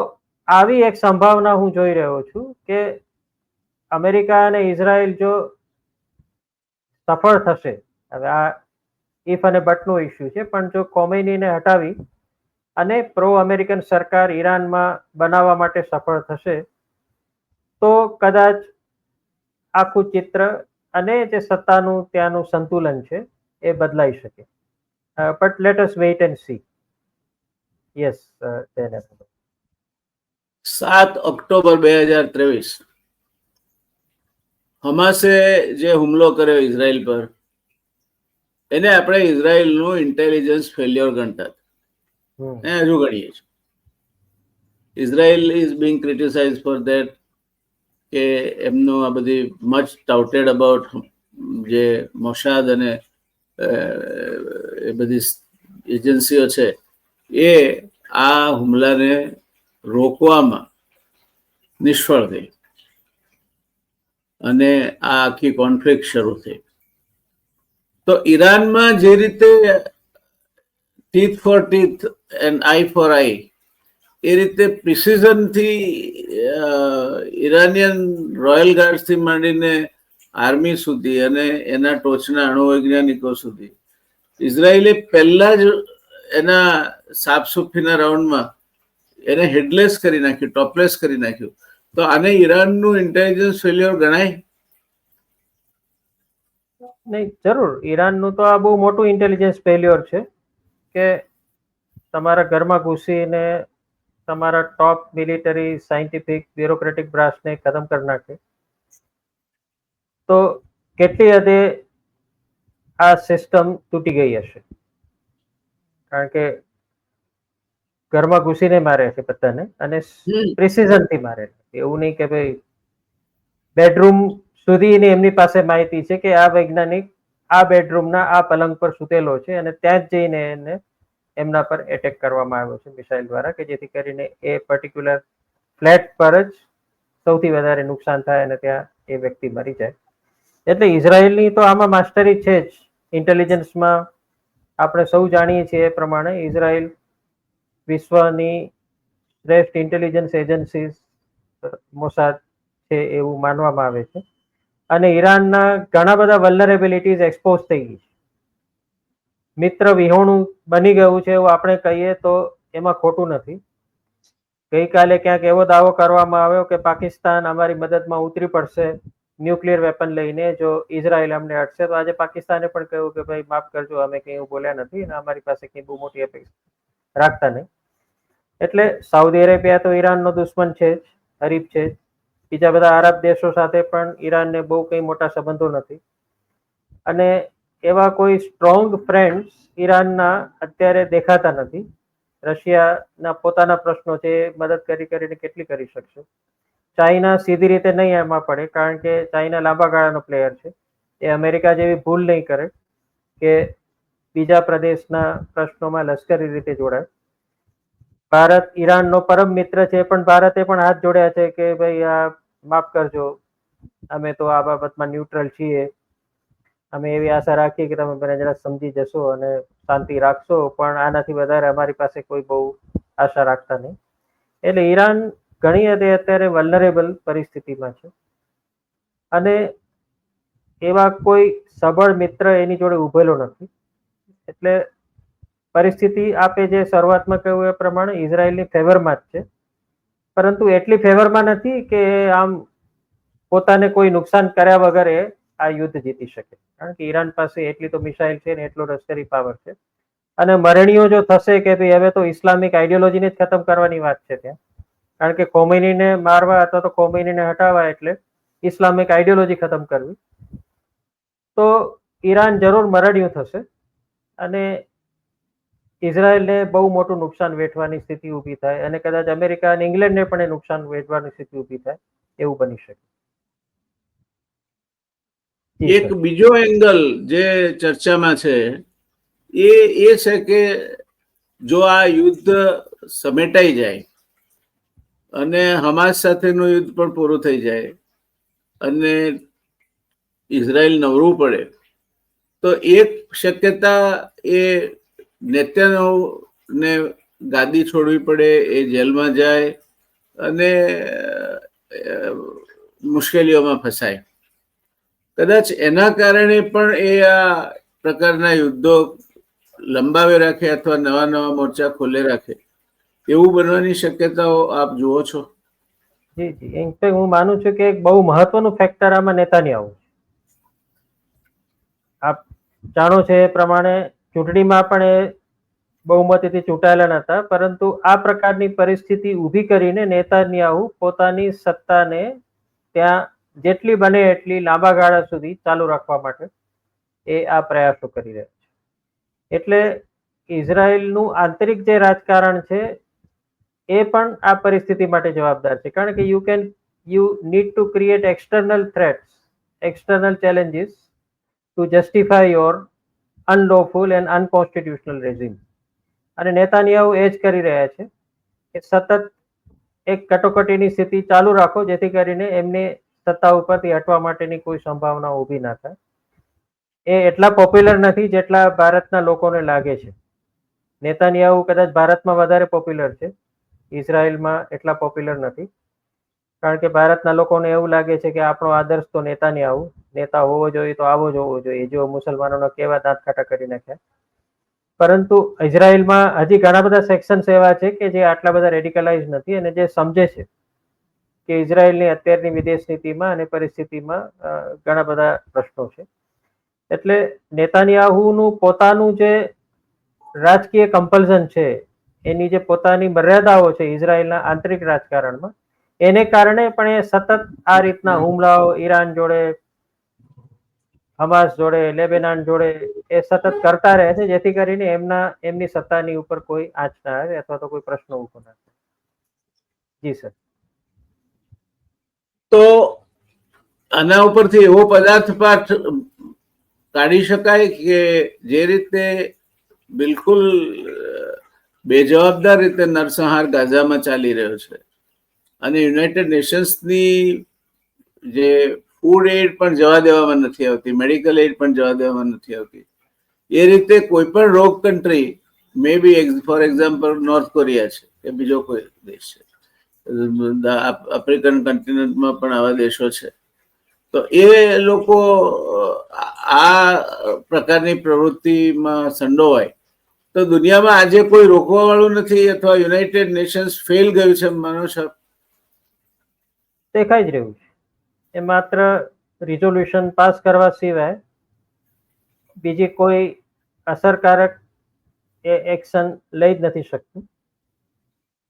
આવી એક સંભાવના હું જોઈ રહ્યો છું કે અમેરિકા અને ઇઝરાયલ જો સફળ થશે, હવે આ ઇફ અને બટનો ઇસ્યુ છે, પણ જો ખોમૈનીને હટાવી અને પ્રો અમેરિકન સરકાર ઈરાનમાં બનાવવા માટે સફળ થશે, તો કદાચ આખું ચિત્ર અને જે સત્તાનું ત્યાંનું સંતુલન છે એ બદલાઈ શકે. But let us weight and C. Yes, 7 October 2023 હમાસે જે હુમલો કર્યો ઇઝરાયલ પર, એને આપણે ઇઝરાયલનું ઇન્ટેલિજન્સ ફેલ્યોર ગણતા હજુ ગણીએ છીએ. Israel is Bing criticise for that, કે એમનું આ બધી મચ ટાઉટેડ અબાઉટ જે મોસાદ અને એ બધી એજન્સીઓ છે, એ આ હુમલાને રોકવામાં નિષ્ફળ ગઈ અને આ આખી કોન્ફ્લિક્ટ શરૂ થઈ. તો ઈરાનમાં જે રીતે teeth for teeth and eye for eye, એ રીતે પ્રિસિઝનથી ઈરાનિયન રોયલ ગાર્ડ્સથી માંડીને આર્મી સુધી અને એના ટોચના અણુવૈજ્ઞાનિકો સુધી ઇઝરાયલે પહેલા જ એના સાફસૂફીના રાઉન્ડમાં એને હેડલેસ કરી નાખ્યું, ટોપલેસ કરી નાખ્યું. તો આને ઈરાનનું ઇન્ટેલિજન્સ ફેલ્યોર ગણાય? નહીં, જરૂર ઈરાનનું તો આ બહુ મોટું ઇન્ટેલિજન્સ ફેલ્યોર છે કે તમારા ઘરમાં ઘૂસીને તમારા ટોપ મિલિટરી, સાયન્ટિફિક, બ્યુરોક્રેટિક બ્રાન્ચને ખતમ કરી નાખે. તો કેટલી હદે આ સિસ્ટમ તૂટી ગઈ હશે, કારણ કે ઘરમાં ઘૂસીને મારે છે બધાને અને પ્રિસિઝનથી મારે. એવું નહીં કે ભાઈ બેડરૂમ સુધીની એમની પાસે માહિતી છે કે આ વૈજ્ઞાનિક આ બેડરૂમના આ પલંગ પર સૂતેલો છે અને ત્યાં જ જઈને એને એમના પર એટેક કરવામાં આવ્યો છે મિસાઇલ દ્વારા, કે જેથી કરીને એ પર્ટિક્યુલર ફ્લેટ પર જ સૌથી વધારે નુકસાન થાય અને ત્યાં એ વ્યક્તિ મરી જાય. એટલે ઇઝરાયલની તો આમાં માસ્ટરી છે જ. ઇન્ટેલિજન્સમાં આપણે સૌ જાણીએ છીએ એ પ્રમાણે ઇઝરાયલ વિશ્વની શ્રેષ્ઠ ઇન્ટેલિજન્સ એજન્સીસ મોસાદ છે એવું માનવામાં આવે છે. અને ઈરાનના ઘણા બધા વલ્નરેબિલિટીઝ એક્સપોઝ થઈ ગઈ છે. મિત્ર વિહોણું બની ગયું છે એવું આપણે કહીએ તો એમાં ખોટું નથી. ગઈકાલે ક્યાંક એવો દાવો કરવામાં આવ્યો કે પાકિસ્તાન અમારી મદદમાં ઉતરી પડશે ન્યુક્લિયર વેપન લઈને જો ઇઝરાયલ અમને અટશે. તો આજે પાકિસ્તાને પણ કહ્યું કે ભાઈ માફ કરજો, અમે કંઈ એવું બોલ્યા નથી અને અમારી પાસે કંઈ બહુ મોટી અપેક્ષા રાખતા નહીં. એટલે સાઉદી અરેબિયા તો ઈરાનનો દુશ્મન છે જ, હરીફ છે જ. બીજા બધા આરબ દેશો સાથે પણ ઈરાનને બહુ કંઈ મોટા સંબંધો નથી. અને એવા કોઈ સ્ટ્રોંગ ફ્રેન્ડ્સ ઈરાનના અત્યારે દેખાતા નથી. રશિયાના પોતાના પ્રશ્નો છે, મદદ કરીને કેટલી કરી શકશે. ચાઇના સીધી રીતે નહીં એમાં પડે, કારણ કે ચાઇના લાંબા ગાળાનો પ્લેયર છે. એ અમેરિકા જેવી ભૂલ નહીં કરે કે બીજા પ્રદેશના પ્રશ્નોમાં લશ્કરી રીતે જોડાય. ભારત ઈરાનનો પરમ મિત્ર છે, પણ ભારતે પણ હાથ જોડ્યા છે કે ભાઈ આ માફ કરજો, અમે તો આ બાબતમાં ન્યુટ્રલ છીએ. અમે એવી આશા રાખીએ કે તમે મને જરા સમજી જશો અને શાંતિ રાખશો, પણ આનાથી વધારે અમારી પાસે કોઈ બહુ આશા રાખતા નહીં. એટલે ઈરાન ઘણી હદે અત્યારે વલ્નરેબલ પરિસ્થિતિમાં છે અને એવા કોઈ સબળ મિત્ર એની જોડે ઉભેલો નથી. એટલે પરિસ્થિતિ આપે જે શરૂઆતમાં કહ્યું એ પ્રમાણે ઇઝરાયલની ફેવરમાં જ છે, પરંતુ એટલી ફેવરમાં નથી કે આમ પોતાને કોઈ નુકસાન કર્યા વગર એ આ યુદ્ધ જીતી શકે, કારણ કે ઈરાન પાસે એટલી તો મિસાઇલ છે ને એટલો લશ્કરી પાવર છે. અને મરણીઓ જો થશે કે ભાઈ હવે તો ઇસ્લામિક આઈડિયોલોજીને જ ખતમ કરવાની વાત છે ત્યાં, કારણ કે ખોમૈનીને મારવા અથવા તો ખોમૈનીને હટાવવા એટલે ઇસ્લામિક આઈડિયોલોજી ખતમ કરવી, તો ઈરાન જરૂર મરણ્યું થશે અને ઇઝરાયલને બહુ મોટું નુકસાન વેઠવાની સ્થિતિ ઊભી થાય અને કદાચ અમેરિકા અને ઇંગ્લેન્ડને પણ એ નુકસાન વેઠવાની સ્થિતિ ઊભી થાય એવું બની શકે. એક બીજો એંગલ જે ચર્ચામાં છે એ છે કે જો આ યુદ્ધ સમેટાઈ જાય અને હમાસ સાથેનું યુદ્ધ પણ પૂરું થઈ જાય અને ઇઝરાયલ નવરું પડે, તો એક શક્યતા એ નેતન્યાહુને ગાદી છોડવી પડે, એ જેલમાં જાય અને મુશ્કેલીઓમાં ફસાય. કદાચ એના કારણે પણ એ આ પ્રકારના યુદ્ધો લંબાવી રાખે અથવા નવા નવા મોરચા ખોલે રાખે, એવું બનવાની શક્યતાઓ આપ જુઓ છો? જી જી, ઇનફેક્ટ હું માનું છું કે એક બહુ મહત્વનું ફેક્ટર આમાં નેતાન્યાહુ. આપ જાણો છો એ પ્રમાણે ચૂંટણીમાં પણ એ બહુમતીથી ચૂંટાયેલા નહોતા, પરંતુ આ પ્રકારની પરિસ્થિતિ ઊભી કરીને નેતાન્યાહુ પોતાની સત્તાને ત્યાં જેટલી બને એટલી લાંબા ગાળા સુધી ચાલુ રાખવા માટે એ આ પ્રયાસો કરી રહ્યા છે. એટલે ઇઝરાયલનું આંતરિક જે રાજકારણ છે એ પણ આ પરિસ્થિતિ માટે જવાબદાર છે, કારણ કે you need to create external threats, external challenges to justify your unlawful and unconstitutional regime. અને નેતાન્યાહુ એ જ કરી રહ્યા છે કે સતત એક કટોકટીની સ્થિતિ ચાલુ રાખો, જેથી કરીને એમને સત્તા ઉપરથી હટવા માટેની કોઈ સંભાવના ઊભી ના થાય. એ એટલા પોપ્યુલર નથી જેટલા ભારતના લોકોને લાગે છે. નેતાન્યાહુ કદાચ ભારતમાં વધારે પોપ્યુલર છે, ઇઝરાયલમાં એટલા પોપ્યુલર નથી, કારણ કે ભારતના લોકોને એવું લાગે છે કે આપણો આદર્શ તો નેતાન્યાહુ, નેતા હોવો જોઈએ તો આવો જ હોવો જોઈએ, જો મુસલમાનોના કેવા દાંત ખાટા કરી નાખ્યા. પરંતુ ઇઝરાયલમાં હજી ઘણા બધા સેક્શન્સ એવા છે કે જે આટલા બધા રેડિકલાઇઝ નથી અને જે સમજે છે કે ઇઝરાયલની અત્યારની વિદેશ નીતિમાં અને પરિસ્થિતિમાં ઘણા બધા પ્રશ્નો છે. એટલે નેતાન્યાહુનું પોતાનું જે રાજકીય કમ્પલ્ઝન છે, એની જે પોતાની મર્યાદાઓ છે ઇઝરાયલના આંતરિક રાજકારણમાં, એને કારણે પણ એ સતત આ રીતના હુમલાઓ ઈરાન જોડે, હમાસ જોડે, લેબેનાન જોડે એ સતત કરતા રહે છે, જેથી કરીને એમની સત્તાની ઉપર કોઈ આંચ ના આવે અથવા તો કોઈ પ્રશ્ન ઉભો ના થાય. જી સર. તો આના ઉપરથી એવો પદાર્થ પાઠ કાઢી શકાય કે જે રીતે બિલકુલ બેજવાબદાર રીતે નરસંહાર ગાઝામાં ચાલી રહ્યો છે અને યુનાઇટેડ નેશન્સની જે ફૂડ એડ પણ જવા દેવામાં નથી આવતી, મેડિકલ એડ પણ જવા દેવામાં નથી આવતી, એ રીતે કોઈ પણ rogue country, maybe for example North Korea છે કે બીજો કોઈ દેશ છે, આફ્રિકન કન્ટિનેન્ટમાં પણ આવા દેશો છે, તો એ લોકો આ પ્રકારની પ્રવૃત્તિમાં સંડોવાય તો દુનિયામાં આજે કોઈ રોકવા વાળું નથી, અથવા યુનાઇટેડ નેશન્સ ફેલ ગયું છે માનો છો? દેખાઈ જ રહ્યું છે. એ માત્ર રિઝોલ્યુશન પાસ કરવા સિવાય બીજી કોઈ અસરકારક એ એક્શન લઈ જ નથી શકતું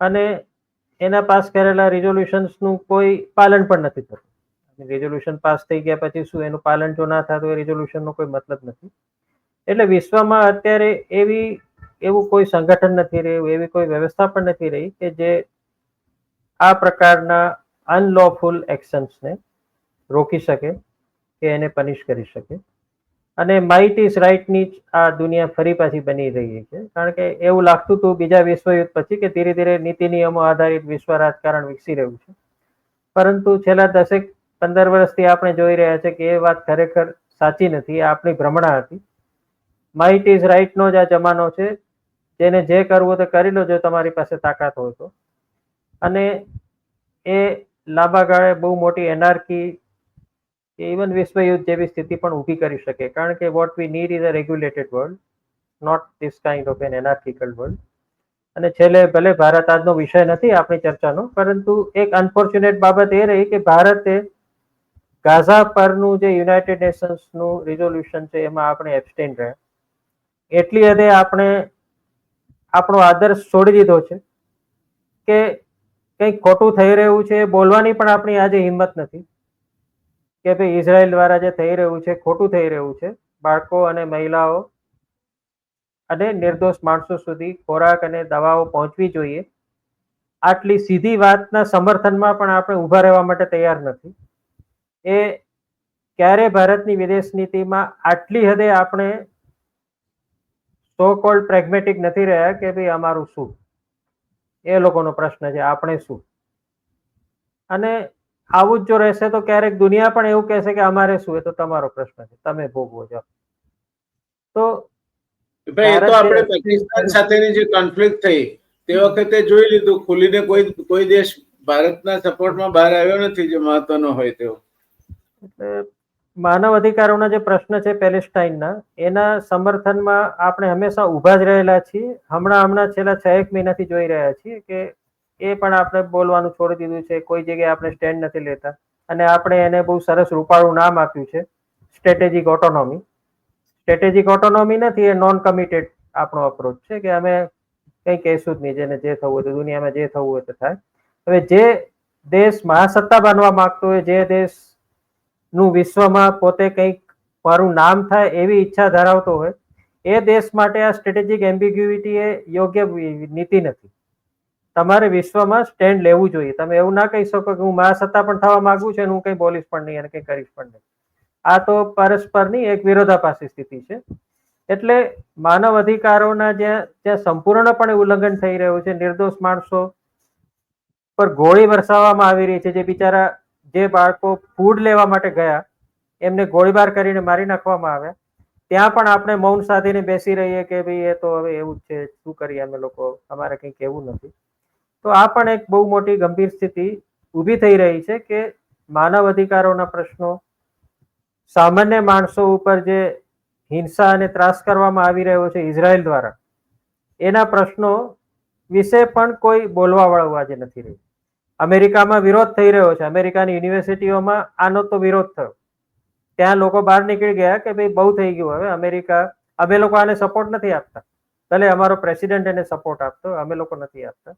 અને એના પાસ કરેલા રિઝોલ્યુશન્સનું કોઈ પાલન પણ નથી થતું. રિઝોલ્યુશન પાસ થઈ ગયા પછી શું એનું પાલન જો ના થતું, એ રિઝોલ્યુશનનો કોઈ મતલબ નથી. એટલે વિશ્વમાં અત્યારે એવું કોઈ સંગઠન નથી રહ્યું, એવી કોઈ વ્યવસ્થા પણ નથી રહી કે જે આ પ્રકારના અનલોફુલ એક્શન્સને રોકી શકે કે એને પનિશ કરી શકે. અને માઇટ ઇઝ રાઇટની જ આ દુનિયા ફરી પાછી બની રહી છે, કારણ કે એવું લાગતું હતું બીજા વિશ્વયુદ્ધ પછી કે ધીરે ધીરે નીતિ નિયમો આધારિત વિશ્વ રાજકારણ વિકસી રહ્યું છે, પરંતુ છેલ્લા 10-15 વર્ષથી આપણે જોઈ રહ્યા છે કે એ વાત ખરેખર સાચી નથી, એ આપણી ભ્રમણા હતી. માઇટ ઇઝ રાઇટનો જ આ જમાનો છે. જેને જે કરવું તે કરી લો, જો તમારી પાસે તાકાત હોય તો. અને એ લાંબા ગાળે બહુ મોટી એનાર્કી કે ઇવન વિશ્વયુદ્ધ જેવી સ્થિતિ પણ ઊભી કરી શકે, કારણ કે what we need is a regulated world, not this kind of an anarchical world. અને છેલ્લે ભલે ભારત આજનો વિષય નથી આપણી ચર્ચાનો, પરંતુ એક અનફોર્ચ્યુનેટ બાબત એ રહી કે ભારતે ગાઝા પરનું જે યુનાઇટેડ નેશન્સનું રિઝોલ્યુશન છે એમાં આપણે એબસ્ટેન રહ્યા. એટલી હદે આપણે આપણો આદર્શ છોડી દીધો છે કે કંઈક ખોટું થઈ રહ્યું છે બોલવાની પણ આપણી આજે હિંમત નથી કે ભાઈ ઇઝરાયલ દ્વારા જે થઈ રહ્યું છે ખોટું થઈ રહ્યું છે. બાળકો અને મહિલાઓ અને નિર્દોષ માણસો સુધી ખોરાક અને દવાઓ પહોંચવી જોઈએ. આટલી સીધી વાતના સમર્થનમાં પણ આપણે ઊભા રહેવા માટે તૈયાર નથી. એ ક્યારે ભારતની વિદેશ નીતિમાં આટલી હદે આપણે સો કોલ્ડ પ્રેગ્મેટિક નથી રહ્યા કે ભાઈ અમારું શું, એ લોકોનો પ્રશ્ન છે, આપણે શું. અને આવું જ જો રહેશે તો ક્યારેક દુનિયા પણ એવું કહેશે કે અમારે શું, એ તો તમારો પ્રશ્ન છે, તમે ભોગવો છો. તો ભાઈ એ તો આપણે પાકિસ્તાન સાથેની જે કોન્ફ્લિક્ટ થઈ તે વખતે જોઈ લીધું, ખુલીને કોઈ દેશ ભારતના સપોર્ટમાં બહાર આવ્યો નથી જે મહત્વનો હોય તેવો. એટલે માનવ અધિકારોના જે પ્રશ્ન છે પેલેસ્ટાઇનના, એના સમર્થનમાં આપણે હંમેશા ઊભા જ રહેલા છીએ. હમણાં છેલ્લા 6 મહિનાથી જોઈ રહ્યા છીએ કે એ પણ આપણે બોલવાનું છોડી દીધું છે. કોઈ જગ્યાએ આપણે સ્ટેન્ડ નથી લેતા અને આપણે એને બહુ સરસ રૂપાળું નામ આપ્યું છે સ્ટ્રેટેજિક ઓટોનોમી. સ્ટ્રેટેજિક ઓટોનોમી નથી, એ નોન કમિટેડ આપણો અપ્રોચ છે કે અમે કંઈ કહેશું જ નહીં, જેને જે થવું હોય તો દુનિયામાં જે થવું હોય તો થાય. હવે જે દેશ મહાસત્તા બનવા માંગતો હોય, જે દેશનું વિશ્વમાં પોતે કંઈક મારું નામ થાય એવી ઈચ્છા ધરાવતો હોય, એ દેશ માટે આ સ્ટ્રેટેજિક એમ્બિગ્યુઇટી એ યોગ્ય નીતિ નથી. તમારે વિશ્વમાં સ્ટેન્ડ લેવું જોઈએ. તમે એવું ના કહી શકો કે હું મહાસત્તા પણ થવા માંગુ છું અને હું કંઈ બોલીશ પણ નહીં અને કંઈ કરીશ પણ નહીં. આ તો પરસ્પરની એક વિરોધાભાસી સ્થિતિ છે. એટલે માનવ અધિકારોના જ્યાં સંપૂર્ણપણે ઉલ્લંઘન થઈ રહ્યું છે, નિર્દોષ માણસો પર ગોળી વરસાવવામાં આવી રહી છે, જે બિચારા જે બાળકો ફૂડ લેવા માટે ગયા એમને ગોળીબાર કરીને મારી નાખવામાં આવ્યા, ત્યાં પણ આપણે મૌન સાધીને બેસી રહીએ કે ભાઈ એ તો હવે એવું જ છે, શું કરીએ અમે લોકો, અમારે કંઈ કહેવું નથી. તો આ પણ એક બહુ મોટી ગંભીર સ્થિતિ ઊભી થઈ રહી છે કે માનવ અધિકારોના પ્રશ્નો, સામાન્ય માણસો ઉપર જે હિંસા અને ત્રાસ કરવામાં આવી રહ્યો છે ઇઝરાયલ દ્વારા, એના પ્રશ્નો વિશે પણ કોઈ બોલવા વાળું આજે નથી રહ્યું. અમેરિકામાં વિરોધ થઈ રહ્યો છે, અમેરિકાની યુનિવર્સિટીઓમાં આનો તો વિરોધ થયો. ત્યાં લોકો બહાર નીકળી ગયા કે ભાઈ બહુ થઈ ગયું, હવે અમેરિકા, અમે લોકો આને સપોર્ટ નથી આપતા. ભલે અમારો પ્રેસિડેન્ટ એને સપોર્ટ આપતો, અમે લોકો નથી આપતા.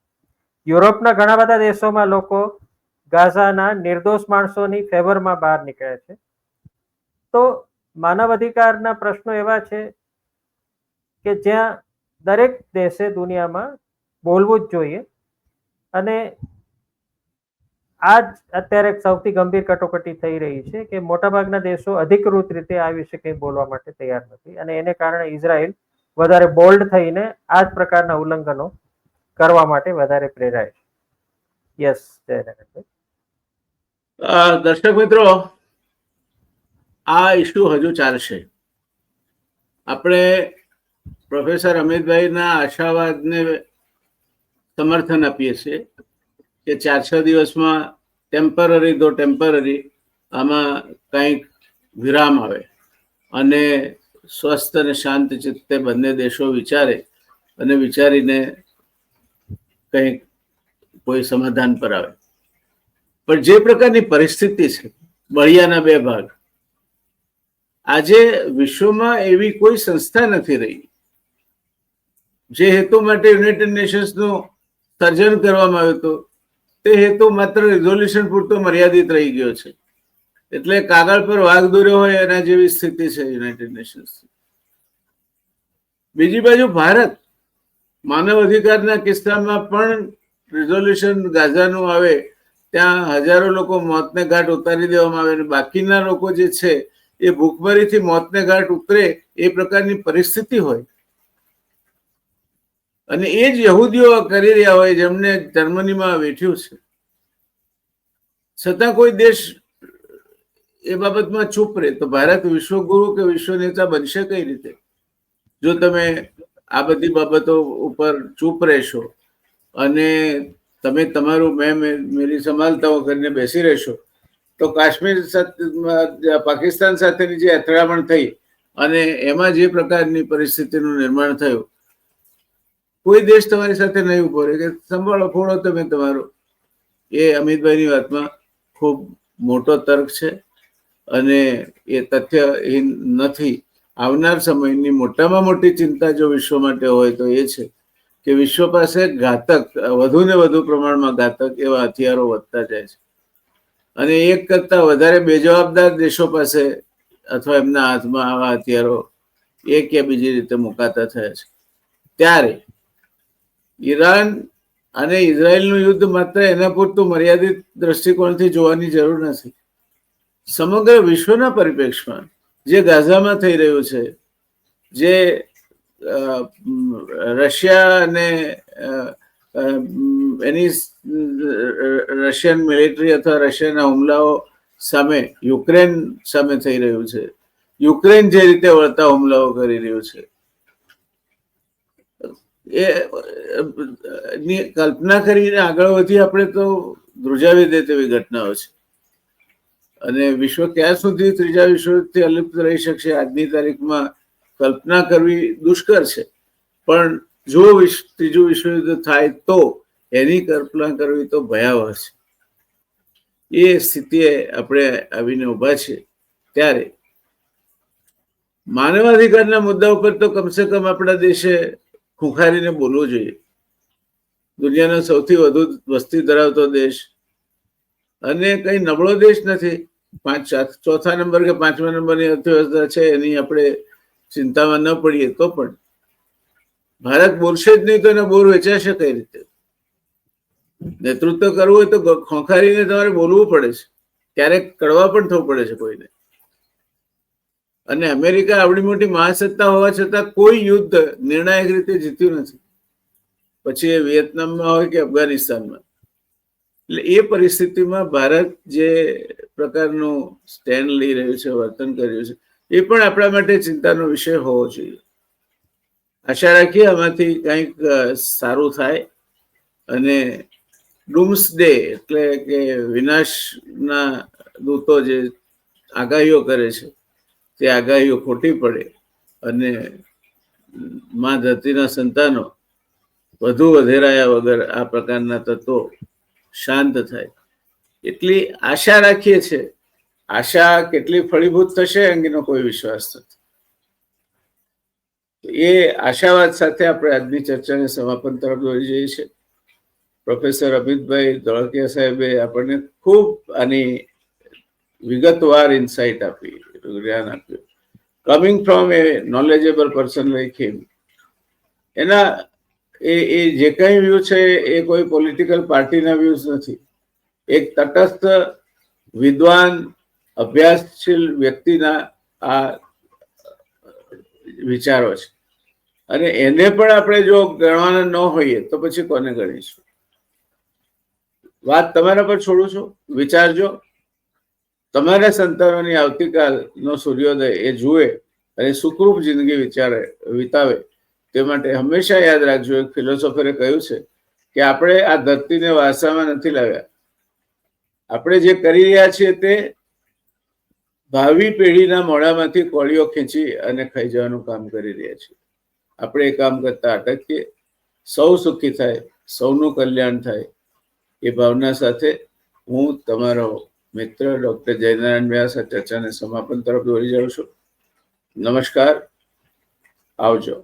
યુરોપના ઘણા બધા દેશોમાં લોકો ગાઝાના નિર્દોષ માણસોની ફેવરમાં બહાર નીકળ્યા છે. તો માનવ અધિકારના પ્રશ્નો એવા છે કે જ્યાં દરેક દેશે દુનિયામાં બોલવું જ જોઈએ. અને આ જ અત્યારે સૌથી ગંભીર કટોકટી થઈ રહી છે કે મોટાભાગના દેશો અધિકૃત રીતે આ વિશે કંઈ બોલવા માટે તૈયાર નથી અને એને કારણે ઇઝરાયલ વધારે બોલ્ડ થઈને આ જ પ્રકારના ઉલ્લંઘનો કરવા માટે વધારે પ્રેરાય છે. યસ, જયનગરભાઈ. દર્શક મિત્રો, આ ઇસ્યુ હજુ ચાલશે. આપણે પ્રોફેસર અમિતભાઈના આશાવાદને સમર્થન આપીએ છીએ કે 4-6 દિવસમાં ટેમ્પરરી આમાં કંઈક વિરામ આવે અને સ્વસ્થ અને શાંત ચિત્તે બંને દેશો વિચારે અને વિચારીને કંઈક કોઈ સમાધાન પર આવે. પણ જે પ્રકારની પરિસ્થિતિ છે, બળિયાના બે ભાગ, આજે વિશ્વમાં એવી કોઈ સંસ્થા નથી રહી જે હેતુ માટે યુનાઇટેડ નેશન્સનું સર્જન કરવામાં આવ્યું હતું. તે હેતુ માત્ર રિઝોલ્યુશન પૂરતો મર્યાદિત રહી ગયો છે. એટલે કાગળ પર વાઘ દોર્યો હોય એના જેવી સ્થિતિ છે યુનાઇટેડ નેશન્સ. બીજી બાજુ ભારત માનવ અધિકારના કિસ્સામાં પણ રિઝોલ્યુશન ગાઝાનું આવે ત્યાં હજારો લોકો મોતને ઘાટ ઉતારી દેવામાં આવે અને બાકીના લોકો જે છે એ ભૂખમરીથી મોતને ઘાટ ઉતરે એ પ્રકારની પરિસ્થિતિ હોય અને એ જ યહૂદીઓ કરી રહ્યા હોય જેમને જર્મનીમાં વેઠ્યું છે, છતાં કોઈ દેશ એ બાબતમાં ચૂપ રહે તો ભારત વિશ્વગુરુ કે વિશ્વ નેતા બનશે કઈ રીતે? જો તમે આ બધી બાબતો ઉપર ચૂપ રહેશો અને તમે તમારું મેં મેરી સંભાળતા કરીને બેસી રહેશો તો કાશ્મીર પાકિસ્તાન સાથેની જે અથડામણ થઈ અને એમાં જે પ્રકારની પરિસ્થિતિનું નિર્માણ થયું, કોઈ દેશ તમારી સાથે નહીં ઉભો રહે કે સંભાળો ફોડો તમે તમારો. એ અમિતભાઈની વાતમાં ખૂબ મોટો તર્ક છે અને એ તથ્યહીન નથી. આવનાર સમયની મોટામાં મોટી ચિંતા જો વિશ્વ માટે હોય તો એ છે કે વિશ્વ પાસે ઘાતક, વધુ ને વધુ પ્રમાણમાં ઘાતક એવા હથિયારો વધતા જાય છે અને એક કરતા વધારે બેજવાબદાર દેશો પાસે અથવા એમના હાથમાં આવા હથિયારો એક કે બીજી રીતે મુકાતા થયા છે. ત્યારે ઈરાન અને ઇઝરાયલનું યુદ્ધ માત્ર એના પૂરતું મર્યાદિત દ્રષ્ટિકોણથી જોવાની જરૂર નથી. સમગ્ર વિશ્વના પરિપ્રેક્ષમાં જે ગાઝામાં થઈ રહ્યું છે, જે રશિયા અને એની રશિયન મિલિટરી અથવા રશિયાના હુમલાઓ સામે યુક્રેન સામે થઈ રહ્યું છે, યુક્રેન જે રીતે વળતા હુમલાઓ કરી રહ્યું છે, એ કલ્પના કરીને આગળ વધી આપણે તો ધ્રુજાવી દે તેવી ઘટનાઓ છે. અને વિશ્વ ક્યાં સુધી ત્રીજા વિશ્વયુદ્ધથી અલિપ્ત રહી શકશે આજની તારીખમાં કલ્પના કરવી દુષ્કર છે. પણ જો ત્રીજું વિશ્વયુદ્ધ થાય તો એની કલ્પના કરવી તો ભયાવહ છે. એ સ્થિતિએ આપણે આવીને ઊભા છે. ત્યારે માનવાધિકારના મુદ્દા ઉપર તો કમસે કમ આપણા દેશે ખુંખારીને બોલવું જોઈએ. દુનિયાનો સૌથી વધુ વસ્તી ધરાવતો દેશ અને કઈ નબળો દેશ નથી. ચોથા નંબર કે પાંચમા નંબરની અર્થવ્યવસ્થા છે, એની આપણે ચિંતામાં ન પડીએ તો પણ ભારત બોલશે જ નહીં તો એને બોર વેચાશે કઈ રીતે? નેતૃત્વ કરવું હોય તો ખોંખારીને તમારે બોલવું પડે છે, ક્યારેક કડવા પણ થવું પડે છે કોઈને. અને અમેરિકા આવડી મોટી મહાસત્તા હોવા છતાં કોઈ યુદ્ધ નિર્ણાયક રીતે જીત્યું નથી, પછી એ વિયેતનામમાં હોય કે અફઘાનિસ્તાનમાં. એટલે એ પરિસ્થિતિમાં ભારત જે પ્રકારનું સ્ટેન્ડ લઈ રહ્યું છે, વર્તન કર્યું છે, એ પણ આપણા માટે ચિંતાનો વિષય હોવો જોઈએ. આશા રાખીએ આમાંથી કંઈક સારું થાય અને ડૂમ્સડે એટલે કે વિનાશના દૂતો જે આગાહીઓ કરે છે તે આગાહીઓ ખોટી પડે અને મા ધરતીના સંતાનો વધુ વધેરાયા વગર આ પ્રકારના તત્વો શાંત થાય એટલી આશા રાખીએ છીએ. આશા કેટલી ફળીભૂત થશે અંગેનો કોઈ વિશ્વાસ નથી. એ આશાવાદ સાથે આપણે આજની ચર્ચાને સમાપન તરફ દોરી જઈએ છીએ. પ્રોફેસર અમિતભાઈ ધોળકિયા સાહેબે આપણને ખૂબ આની વિગતવાર ઇન્સાઇટ આપી, જ્ઞાન આપ્યું. Coming from a knowledgeable person like him. એના એ જે કંઈ વ્યૂ છે એ કોઈ પોલિટિકલ પાર્ટીના વ્યૂઝ નથી. એક તટસ્થ વિદ્વાન અભ્યાસશીલ વ્યક્તિના આ વિચારો છે અને એને પણ આપણે જો ગણવાના ન હોઈએ તો પછી કોને ગણીશું? વાત તમારા પર છોડું છું, વિચારજો. તમારા સંતાનોની આવતીકાલનો સૂર્યોદય એ જુએ અને સુખરૂપ જિંદગી વિતાવે તે માટે હંમેશા યાદ રાખજો. એક ફિલોસોફરે કહ્યું છે કે આપણે આ ધરતીને વારસામાં નથી લાવ્યા. આપણે જે કરી રહ્યા છીએ તે ભાવિ પેઢીના મોઢામાંથી કોળીઓ ખેંચી અને ખાઈ જવાનું કામ કરી રહ્યા છીએ. આપણે એ કામ કરતા અટકીએ, સૌ સુખી થાય, સૌનું કલ્યાણ થાય એ ભાવના સાથે હું તમારો મિત્ર ડોક્ટર જયનારાયણ વ્યાસ આ ચર્ચાને સમાપન તરફ દોરી જાઉં છું. નમસ્કાર, આવજો.